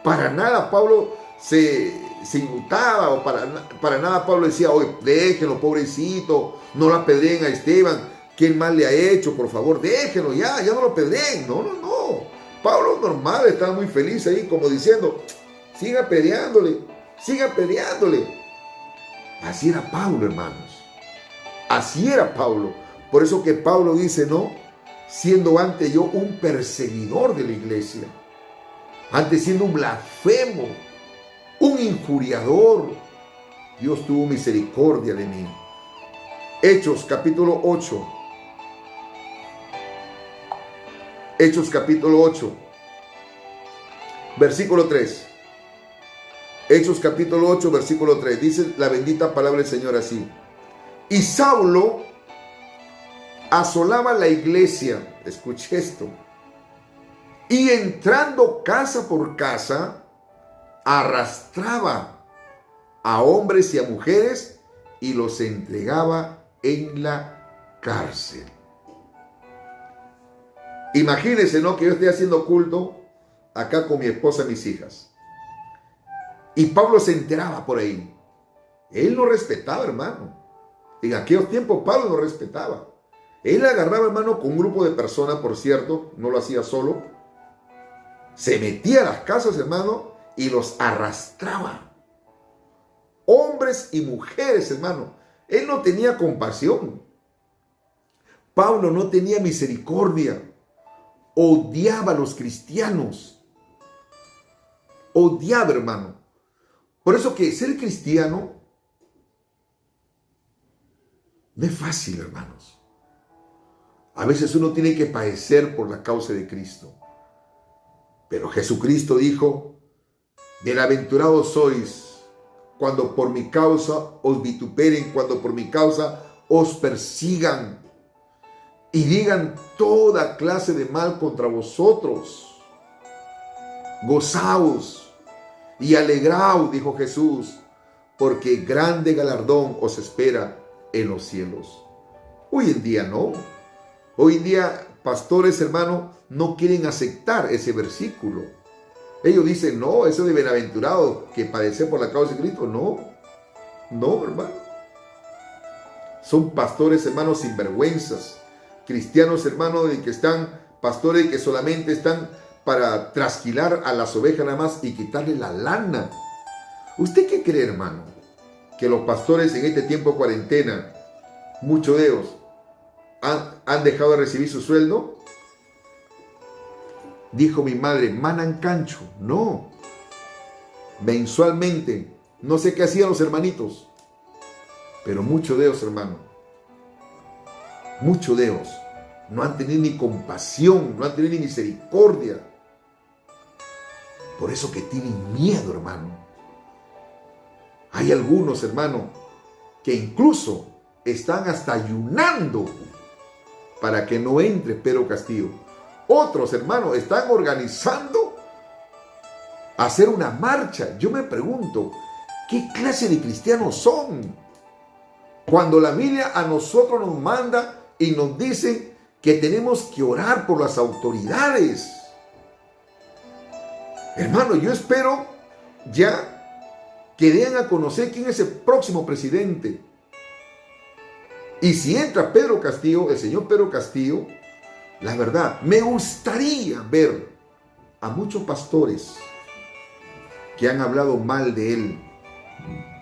Para nada Pablo se inmutaba, o para nada Pablo decía: oye, déjenlo, pobrecito, no lo apedreen a Esteban, ¿qué mal le ha hecho? Por favor, déjenlo, ya no lo apedreen. No. Pablo normal, estaba muy feliz ahí, como diciendo: siga apedreándole. Así era Pablo, hermanos. Así era Pablo. Por eso que Pablo dice: no, siendo antes yo un perseguidor de la iglesia, antes siendo un blasfemo, un injuriador, Dios tuvo misericordia de mí. Hechos capítulo 8. Hechos capítulo 8, versículo 3. Hechos capítulo 8, versículo 3. Dice la bendita palabra del Señor así: y Saulo asolaba la iglesia, escuche esto, y entrando casa por casa, arrastraba a hombres y a mujeres y los entregaba en la cárcel. Imagínense, ¿no?, que yo estoy haciendo culto acá con mi esposa y mis hijas. Y Pablo se enteraba por ahí. Él no respetaba, hermano. En aquellos tiempos Pablo no respetaba. Él agarraba, hermano, con un grupo de personas, por cierto, no lo hacía solo. Se metía a las casas, hermano, y los arrastraba. Hombres y mujeres, hermano. Él no tenía compasión. Pablo no tenía misericordia. odiaba a los cristianos. Odiaba, hermano. Por eso que ser cristiano no es fácil, hermanos. A veces uno tiene que padecer por la causa de Cristo. Pero Jesucristo dijo: bienaventurados sois cuando por mi causa os vituperen, cuando por mi causa os persigan y digan toda clase de mal contra vosotros. Gozaos y alegraos, dijo Jesús, porque grande galardón os espera en los cielos. Hoy en día no. Hoy en día pastores, hermanos, no quieren aceptar ese versículo. Ellos dicen: no, eso de bienaventurado, que padecer por la causa de Cristo. No, no, hermano. Son pastores, hermanos, sinvergüenzas. Cristianos, hermanos, de que están, pastores que solamente están para trasquilar a las ovejas nada más y quitarle la lana. ¿Usted qué cree, hermano? Que los pastores en este tiempo de cuarentena, muchos de ellos, han dejado de recibir su sueldo. Dijo mi madre: manan cancho. No. Mensualmente. No sé qué hacían los hermanitos. Pero muchos de ellos, hermano, muchos de ellos no han tenido ni compasión, no han tenido ni misericordia. Por eso que tienen miedo, hermano. Hay algunos, hermano, que incluso están hasta ayunando para que no entre Pedro Castillo. Otros, hermanos, están organizando hacer una marcha. Yo me pregunto, ¿qué clase de cristianos son? Cuando la Biblia a nosotros nos manda y nos dice que tenemos que orar por las autoridades. Hermano, yo espero ya que den a conocer quién es el próximo presidente. Y si entra Pedro Castillo, el señor Pedro Castillo, la verdad, me gustaría ver a muchos pastores que han hablado mal de él.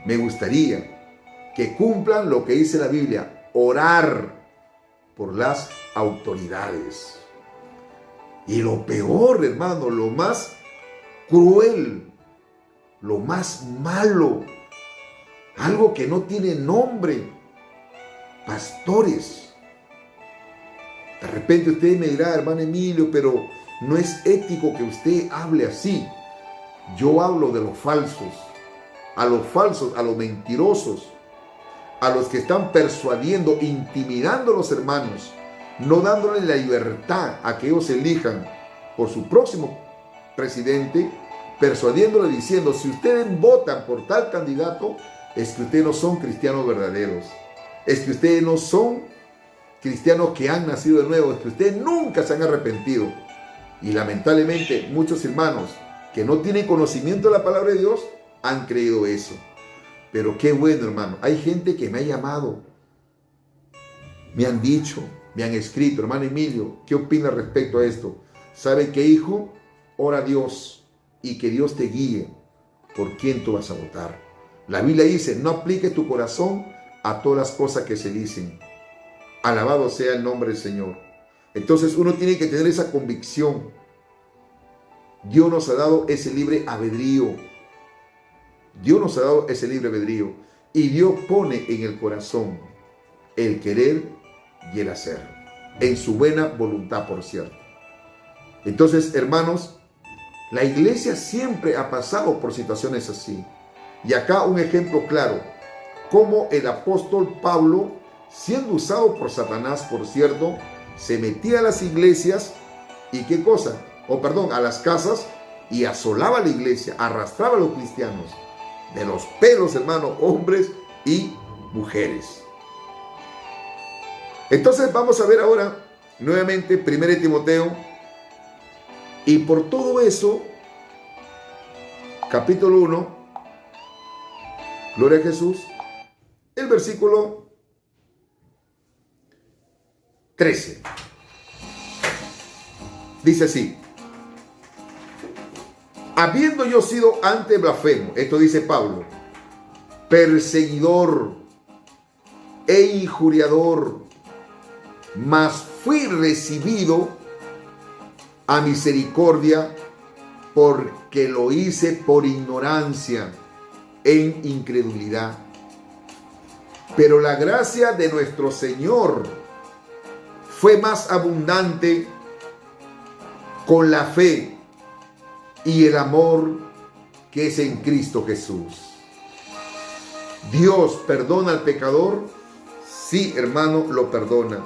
Me gustaría que cumplan lo que dice la Biblia: orar por las autoridades. Y lo peor, hermano, lo más cruel, lo más malo, algo que no tiene nombre: pastores. De repente usted me dirá: hermano Emilio, pero no es ético que usted hable así. Yo hablo de los falsos, a los mentirosos, a los que están persuadiendo, intimidando a los hermanos, no dándoles la libertad a que ellos elijan por su próximo presidente, persuadiéndole diciendo: si ustedes votan por tal candidato, es que ustedes no son cristianos verdaderos, es que ustedes no son cristianos que han nacido de nuevo, es que ustedes nunca se han arrepentido. Y lamentablemente muchos hermanos que no tienen conocimiento de la palabra de Dios han creído eso. Pero qué bueno, hermano, hay gente que me ha llamado, me han dicho, me han escrito: hermano Emilio, ¿qué opina respecto a esto? ¿Sabe qué, hijo? Ora a Dios y que Dios te guíe por quién tú vas a votar. La Biblia dice: no apliques tu corazón a todas las cosas que se dicen. Alabado sea el nombre del Señor. Entonces uno tiene que tener esa convicción. Dios nos ha dado ese libre albedrío. Dios nos ha dado ese libre albedrío. Y Dios pone en el corazón el querer y el hacer. En su buena voluntad, por cierto. Entonces, hermanos, la iglesia siempre ha pasado por situaciones así. Y acá un ejemplo claro. Cómo el apóstol Pablo, siendo usado por Satanás, por cierto, se metía a las iglesias y ¿qué cosa? A las casas, y asolaba la iglesia, arrastraba a los cristianos de los pelos, hermanos, hombres y mujeres. Entonces vamos a ver ahora nuevamente 1 Timoteo, y por todo eso, capítulo 1, gloria a Jesús, el versículo 13. Dice así: habiendo yo sido antes blasfemo, esto dice Pablo, perseguidor e injuriador, mas fui recibido a misericordia, porque lo hice por ignorancia en incredulidad. Pero la gracia de nuestro Señor fue más abundante con la fe y el amor que es en Cristo Jesús. ¿Dios perdona al pecador? Sí, hermano, lo perdona.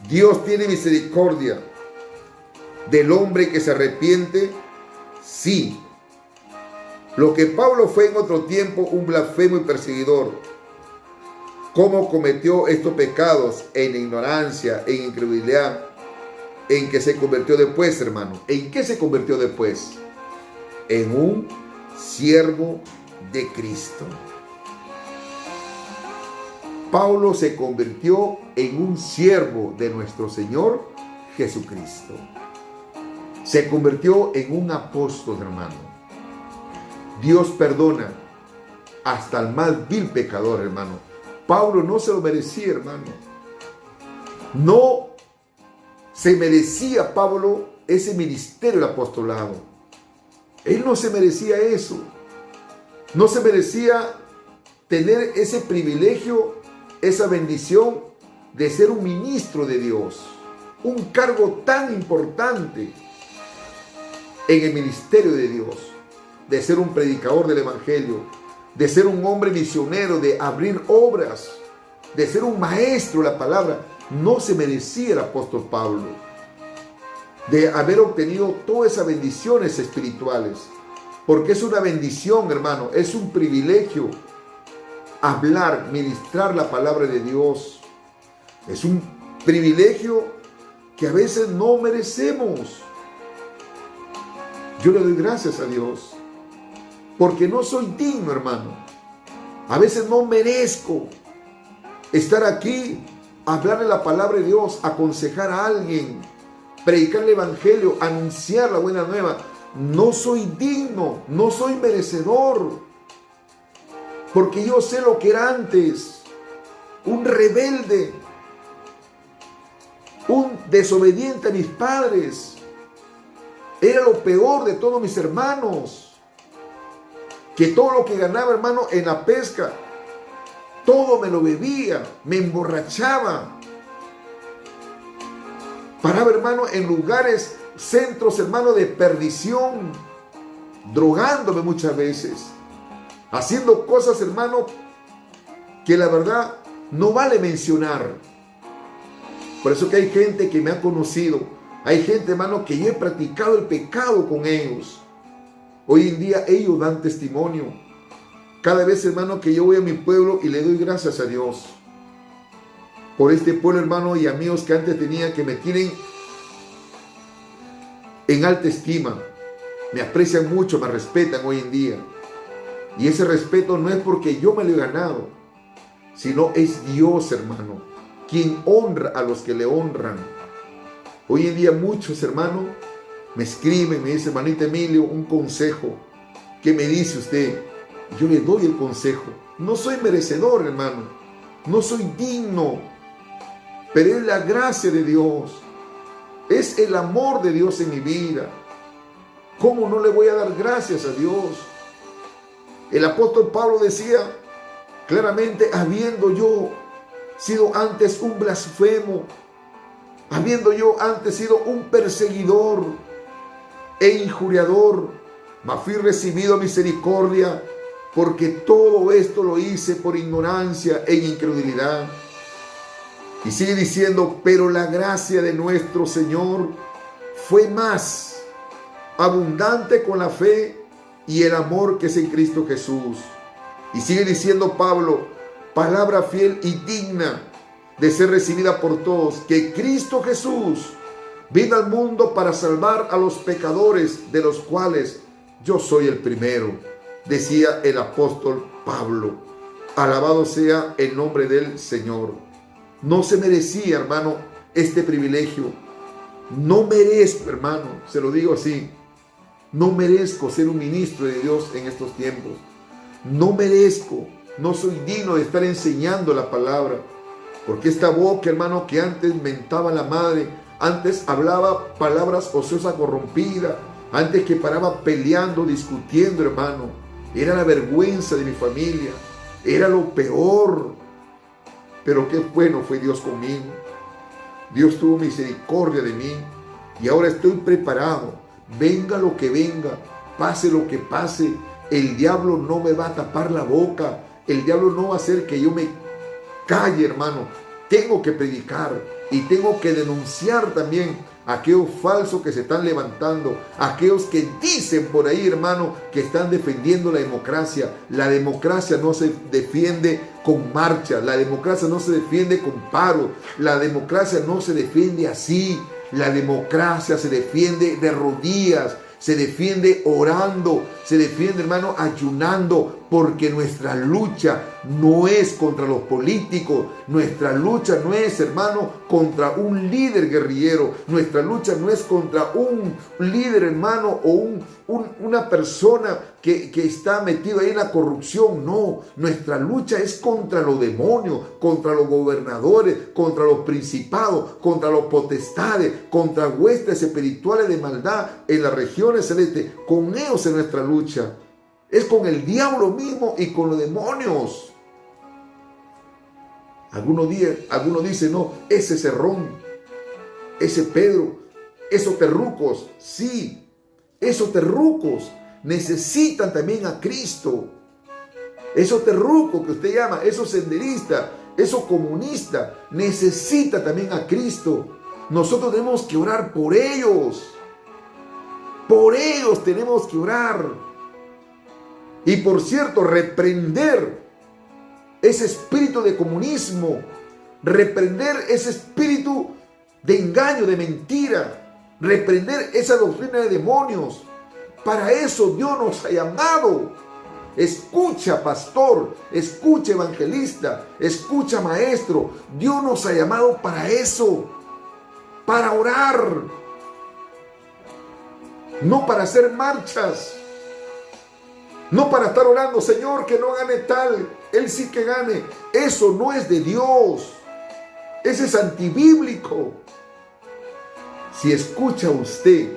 ¿Dios tiene misericordia del hombre que se arrepiente? Sí. Lo que Pablo fue en otro tiempo un blasfemo y perseguidor, ¿cómo cometió estos pecados en ignorancia, en incredulidad? ¿En qué se convirtió después, hermano? ¿En qué se convirtió después? En un siervo de Cristo. Pablo se convirtió en un siervo de nuestro Señor Jesucristo. Se convirtió en un apóstol, hermano. Dios perdona hasta el más vil pecador, hermano. Pablo no se lo merecía, hermano. No se merecía Pablo ese ministerio del apostolado. Él no se merecía eso. No se merecía tener ese privilegio, esa bendición de ser un ministro de Dios. Un cargo tan importante en el ministerio de Dios. De ser un predicador del evangelio. De ser un hombre misionero, de abrir obras. De ser un maestro de la palabra. No se merecía el apóstol Pablo de haber obtenido todas esas bendiciones espirituales, porque es una bendición, hermano, es un privilegio hablar, ministrar la palabra de Dios. Es un privilegio que a veces no merecemos. Yo le doy gracias a Dios, porque no soy digno, hermano. A veces no merezco estar aquí, hablarle la palabra de Dios, aconsejar a alguien, predicar el evangelio, anunciar la buena nueva. No soy digno, no soy merecedor, porque yo sé lo que era antes, un rebelde, un desobediente a mis padres. Era lo peor de todos mis hermanos, que todo lo que ganaba, hermano, en la pesca, todo me lo bebía, me emborrachaba. Paraba, hermano, en lugares, centros, hermano, de perdición, drogándome muchas veces, haciendo cosas, hermano, que la verdad no vale mencionar. Por eso que hay gente que me ha conocido, hay gente, hermano, que yo he practicado el pecado con ellos. Hoy en día ellos dan testimonio. Cada vez, hermano, que yo voy a mi pueblo y le doy gracias a Dios por este pueblo, hermano, y amigos que antes tenía, que me tienen en alta estima, me aprecian mucho, me respetan hoy en día. Y ese respeto no es porque yo me lo he ganado, sino es Dios, hermano, quien honra a los que le honran. Hoy en día muchos, hermanos, me escriben, me dicen: hermanito Emilio, un consejo. ¿Qué me dice usted? Yo le doy el consejo. No soy merecedor, hermano, no soy digno, pero es la gracia de Dios, es el amor de Dios en mi vida. ¿Cómo no le voy a dar gracias a Dios? El apóstol Pablo decía claramente: habiendo yo sido antes un blasfemo, habiendo yo antes sido un perseguidor e injuriador, mas fui recibido misericordia, porque todo esto lo hice por ignorancia e incredulidad. Y sigue diciendo: pero la gracia de nuestro Señor fue más abundante con la fe y el amor que es en Cristo Jesús. Y sigue diciendo Pablo: palabra fiel y digna de ser recibida por todos, que Cristo Jesús vino al mundo para salvar a los pecadores, de los cuales yo soy el primero, decía el apóstol Pablo. Alabado sea el nombre del Señor. No se merecía, hermano, este privilegio. No merezco, hermano, se lo digo así, no merezco ser un ministro de Dios en estos tiempos. No merezco, no soy digno de estar enseñando la palabra, porque esta boca, hermano, que antes mentaba la madre, antes hablaba palabras ociosas corrompidas, antes que paraba peleando, discutiendo, hermano. Era la vergüenza de mi familia, era lo peor. Pero qué bueno fue Dios conmigo. Dios tuvo misericordia de mí y ahora estoy preparado. Venga lo que venga, pase lo que pase, el diablo no me va a tapar la boca. El diablo no va a hacer que yo me calle, hermano. Tengo que predicar y tengo que denunciar también a aquellos falsos que se están levantando, a aquellos que dicen por ahí, hermano, que están defendiendo la democracia. La democracia no se defiende con marcha, la democracia no se defiende con paro, la democracia no se defiende así. La democracia se defiende de rodillas, se defiende orando, se defiende, hermano, ayunando, porque nuestra lucha no es contra los políticos, nuestra lucha no es, hermano, contra un líder guerrillero, nuestra lucha no es contra un líder, hermano, o una persona que está metido ahí en la corrupción. No, nuestra lucha es contra los demonios, contra los gobernadores, contra los principados, contra los potestades, contra huestes espirituales de maldad en las regiones celestes. Con ellos es nuestra lucha. Es con el diablo mismo y con los demonios. Algunos dicen, no, ese Cerrón, ese Pedro, esos terrucos, sí, esos terrucos necesitan también a Cristo. Esos terrucos que usted llama, esos senderistas, esos comunistas, necesitan también a Cristo. Nosotros tenemos que orar por ellos. Por ellos tenemos que orar. Y por cierto, reprender ese espíritu de comunismo, reprender ese espíritu de engaño, de mentira, reprender esa doctrina de demonios. Para eso Dios nos ha llamado. Escucha, pastor, escucha, evangelista, escucha, maestro. Dios nos ha llamado para eso, para orar, no para hacer marchas. No para estar orando, Señor, que no gane tal, Él sí que gane. Eso no es de Dios. Ese es antibíblico. Si escucha usted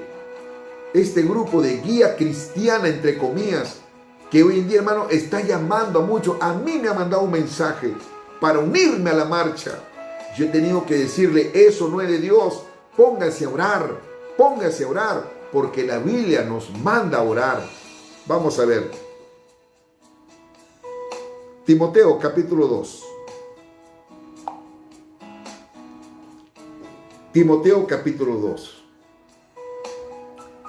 este grupo de guía cristiana, entre comillas, que hoy en día, hermano, está llamando a muchos. A mí me ha mandado un mensaje para unirme a la marcha. Yo he tenido que decirle, eso no es de Dios. Póngase a orar, porque la Biblia nos manda a orar. Vamos a ver. Timoteo capítulo 2. Timoteo capítulo 2.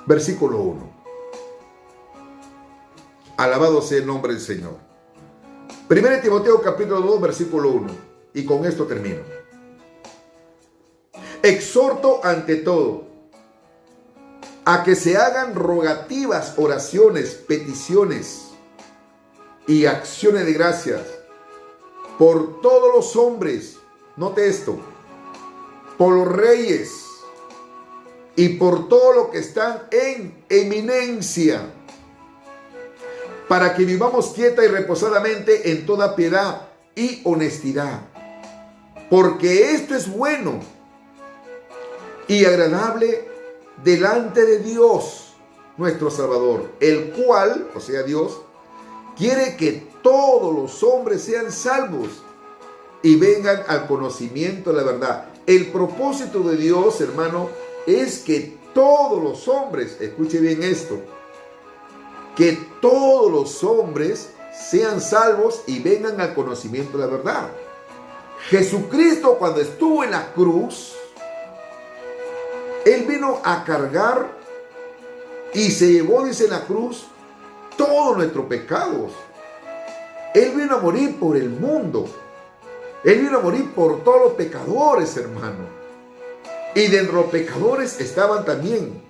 Versículo 1. Alabado sea el nombre del Señor. 1 Timoteo capítulo 2, versículo 1. Y con esto termino. Exhorto ante todo a que se hagan rogativas, oraciones, peticiones y acciones de gracias por todos los hombres. Note esto. Por los reyes y por todos los que están en eminencia, para que vivamos quieta y reposadamente en toda piedad y honestidad. Porque esto es bueno y agradable delante de Dios, nuestro Salvador, el cual, o sea Dios, quiere que todos los hombres sean salvos y vengan al conocimiento de la verdad. El propósito de Dios, hermano, es que todos los hombres, escuche bien esto, que todos los hombres sean salvos y vengan al conocimiento de la verdad. Jesucristo, cuando estuvo en la cruz, Él vino a cargar y se llevó, dice, en la cruz todos nuestros pecados. Él vino a morir por el mundo. Él vino a morir por todos los pecadores, hermano. Y dentro de los pecadores estaban también,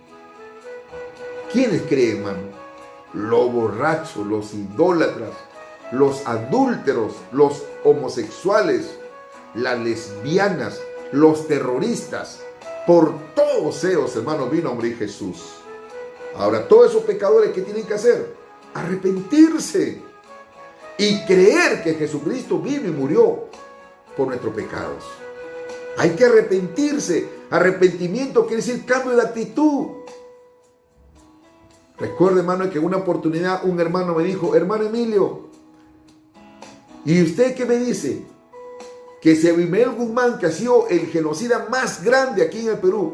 ¿quiénes creen, hermano? Los borrachos, los idólatras, los adúlteros, los homosexuales, las lesbianas, los terroristas. Por todos ellos, hermanos, vino a morir Jesús. Ahora, todos esos pecadores, ¿qué tienen que hacer? Arrepentirse y creer que Jesucristo vino y murió por nuestros pecados. Hay que arrepentirse, Arrepentimiento quiere decir cambio de actitud. Recuerda, hermano, que en una oportunidad un hermano me dijo: hermano Emilio, ¿y usted qué me dice? Que si Abimael Guzmán, que ha sido el genocida más grande aquí en el Perú,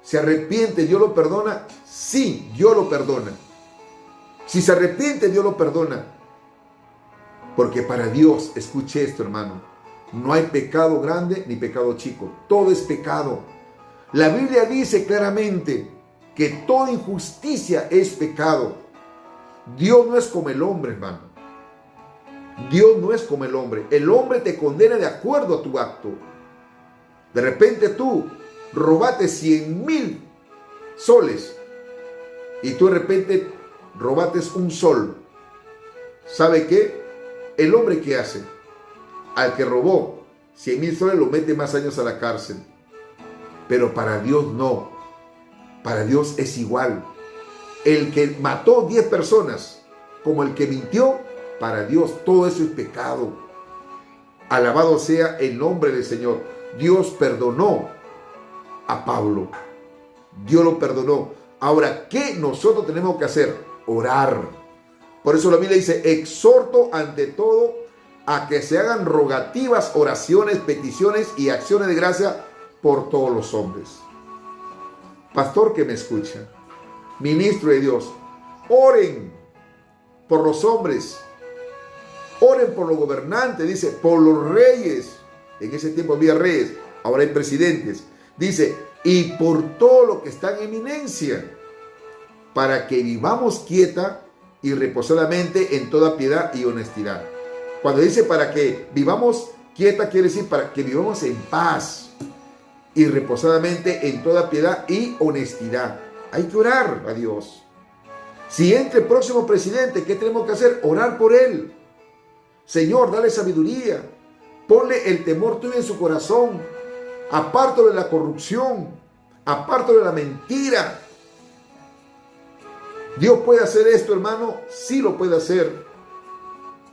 se arrepiente, ¿Dios lo perdona? Sí, Dios lo perdona. Si se arrepiente, Dios lo perdona. Porque para Dios, escuche esto, hermano, no hay pecado grande ni pecado chico. Todo es pecado. La Biblia dice claramente que toda injusticia es pecado. Dios no es como el hombre, hermano. Dios no es como el hombre. El hombre te condena de acuerdo a tu acto. De repente tú robaste 100,000 soles y tú de repente robaste un sol. ¿Sabe qué? El hombre, ¿qué hace? Al que robó 100,000 soles lo mete más años a la cárcel. Pero para Dios no. Para Dios es igual. El que mató 10 personas como el que mintió, para Dios todo eso es pecado. Alabado sea el nombre del Señor. Dios perdonó a Pablo. Dios lo perdonó. Ahora, ¿qué nosotros tenemos que hacer? Orar. Por eso la Biblia dice: exhorto ante todo a que se hagan rogativas, oraciones, peticiones y acciones de gracia por todos los hombres. Pastor que me escucha, ministro de Dios, oren por los hombres, oren por los gobernantes, dice, por los reyes. En ese tiempo había reyes, ahora hay presidentes. Dice, y por todo lo que está en eminencia, para que vivamos quieta y reposadamente en toda piedad y honestidad. Cuando dice para que vivamos quieta, quiere decir para que vivamos en paz y reposadamente en toda piedad y honestidad. Hay que orar a Dios. Si entra el próximo presidente, ¿qué tenemos que hacer? Orar por él. Señor, dale sabiduría. Ponle el temor tuyo en su corazón. Apártalo de la corrupción. Apártalo de la mentira. Dios puede hacer esto, hermano. Sí lo puede hacer.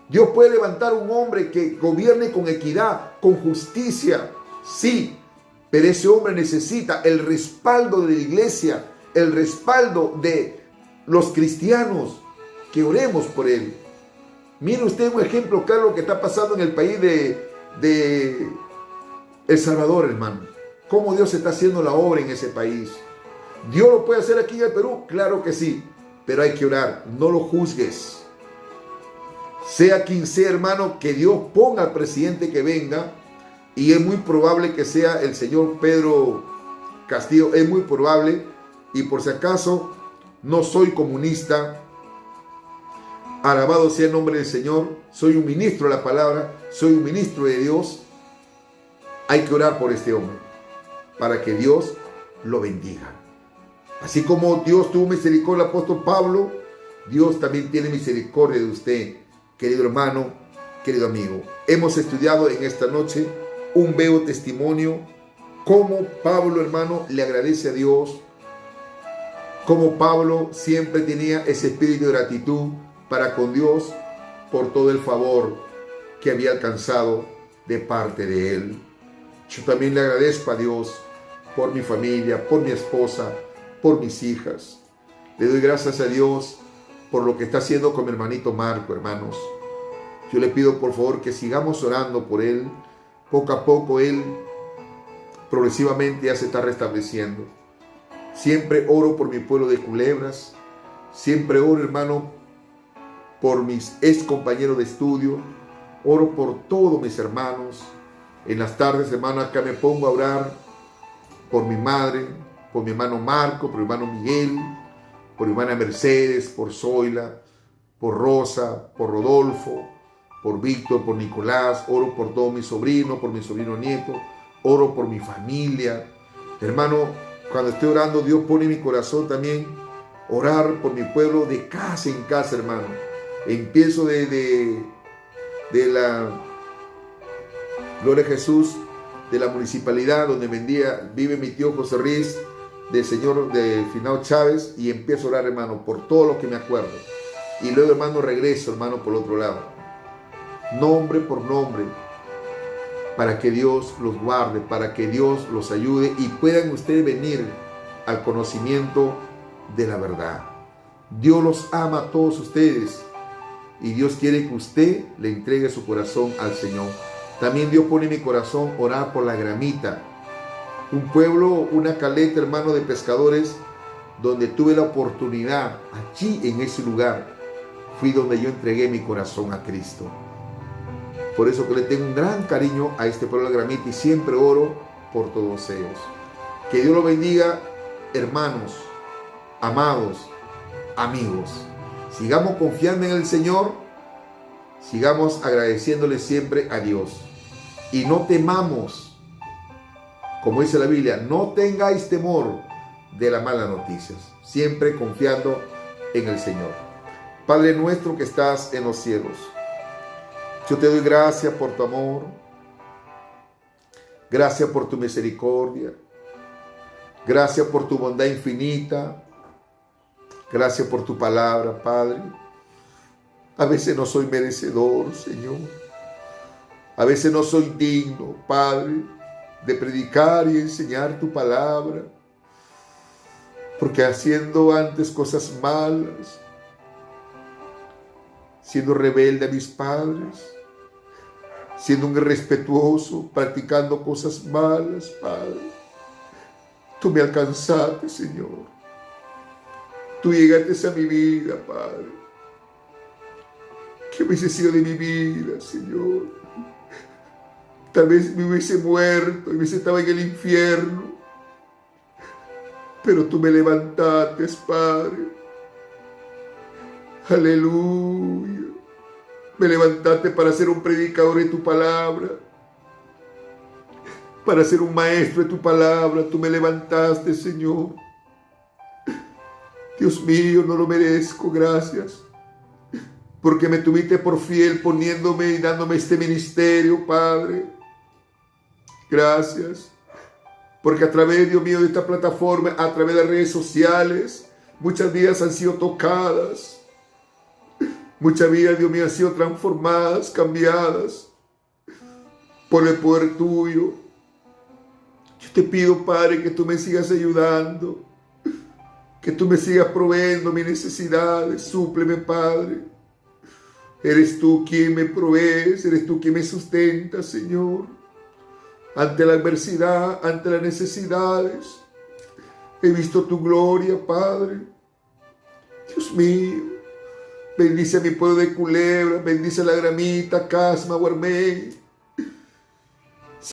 Dios puede levantar un hombre que gobierne con equidad, con justicia. Sí, pero ese hombre necesita el respaldo de la iglesia, el respaldo de los cristianos, que oremos por él. Mire usted un ejemplo claro de lo que está pasando en el país de El Salvador, hermano. Cómo Dios está haciendo la obra en ese país. ¿Dios lo puede hacer aquí en el Perú? Claro que sí, pero hay que orar. No lo juzgues. Sea quien sea, hermano, que Dios ponga al presidente que venga, y es muy probable que sea el señor Pedro Castillo, es muy probable, y por si acaso, no soy comunista, alabado sea el nombre del Señor, soy un ministro de la palabra, soy un ministro de Dios. Hay que orar por este hombre, para que Dios lo bendiga. Así como Dios tuvo misericordia del apóstol Pablo, Dios también tiene misericordia de usted, querido hermano, querido amigo. Hemos estudiado en esta noche un bello testimonio, cómo Pablo, hermano, le agradece a Dios, cómo Pablo siempre tenía ese espíritu de gratitud para con Dios por todo el favor que había alcanzado de parte de él. Yo también le agradezco a Dios por mi familia, por mi esposa, por mis hijas. Le doy gracias a Dios por lo que está haciendo con mi hermanito Marco, hermanos. Yo le pido por favor que sigamos orando por él. Poco a poco él progresivamente ya se está restableciendo. Siempre oro por mi pueblo de Culebras. Siempre oro, hermano, por mis ex compañeros de estudio. Oro por todos mis hermanos. En las tardes, hermano, acá me pongo a orar por mi madre, por mi hermano Marco, por mi hermano Miguel, por mi hermana Mercedes, por Zoila, por Rosa, por Rodolfo, por Víctor, por Nicolás. Oro por todos mis sobrinos, por mi sobrino nieto. Oro por mi familia. Hermano, cuando estoy orando, Dios pone en mi corazón también orar por mi pueblo de casa en casa, hermano. Empiezo de la Gloria a Jesús, de la municipalidad donde vive mi tío José Riz, del señor de Finao Chávez, y empiezo a orar, hermano, por todo lo que me acuerdo. Y luego, hermano, regreso, hermano, por el otro lado. Nombre por nombre. para que Dios los guarde, para que Dios los ayude y puedan ustedes venir al conocimiento de la verdad. Dios los ama a todos ustedes y Dios quiere que usted le entregue su corazón al Señor. También Dios pone en mi corazón orar por la Gramita, un pueblo, una caleta, hermano, de pescadores, donde tuve la oportunidad, allí en ese lugar, fui donde yo entregué mi corazón a Cristo. Por eso que le tengo un gran cariño a este pueblo de Gramita y siempre oro por todos ellos. Que Dios los bendiga, hermanos, amados, amigos. Sigamos confiando en el Señor, sigamos agradeciéndole siempre a Dios. Y no temamos, como dice la Biblia, no tengáis temor de las malas noticias, siempre confiando en el Señor. Padre nuestro que estás en los cielos, yo te doy gracias por tu amor, gracias por tu misericordia, gracias por tu bondad infinita, gracias por tu palabra, Padre. A veces no soy merecedor, Señor. A veces no soy digno, Padre, de predicar y enseñar tu palabra, porque haciendo antes cosas malas, siendo rebelde a mis padres, siendo un irrespetuoso, practicando cosas malas, Padre, tú me alcanzaste, Señor. Tú llegaste a mi vida, Padre. ¿Qué hubiese sido de mi vida, Señor? Tal vez me hubiese muerto y hubiese estado en el infierno. Pero tú me levantaste, Padre. Aleluya. Me levantaste para ser un predicador de tu palabra, para ser un maestro de tu palabra. Tú me levantaste, Señor. Dios mío, no lo merezco, gracias, porque me tuviste por fiel poniéndome y dándome este ministerio, Padre. Gracias, porque a través, Dios mío, de esta plataforma, a través de las redes sociales, muchas vidas han sido tocadas. Muchas vidas, Dios mío, han sido transformadas, cambiadas por el poder tuyo. Yo te pido, Padre, que tú me sigas ayudando, que tú me sigas proveyendo mis necesidades. Súpleme, Padre. Eres tú quien me provees, eres tú quien me sustenta, Señor. Ante la adversidad, ante las necesidades, he visto tu gloria, Padre. Dios mío. Bendice a mi pueblo de Culebra, bendice a la Gramita, Casma, Guarmey.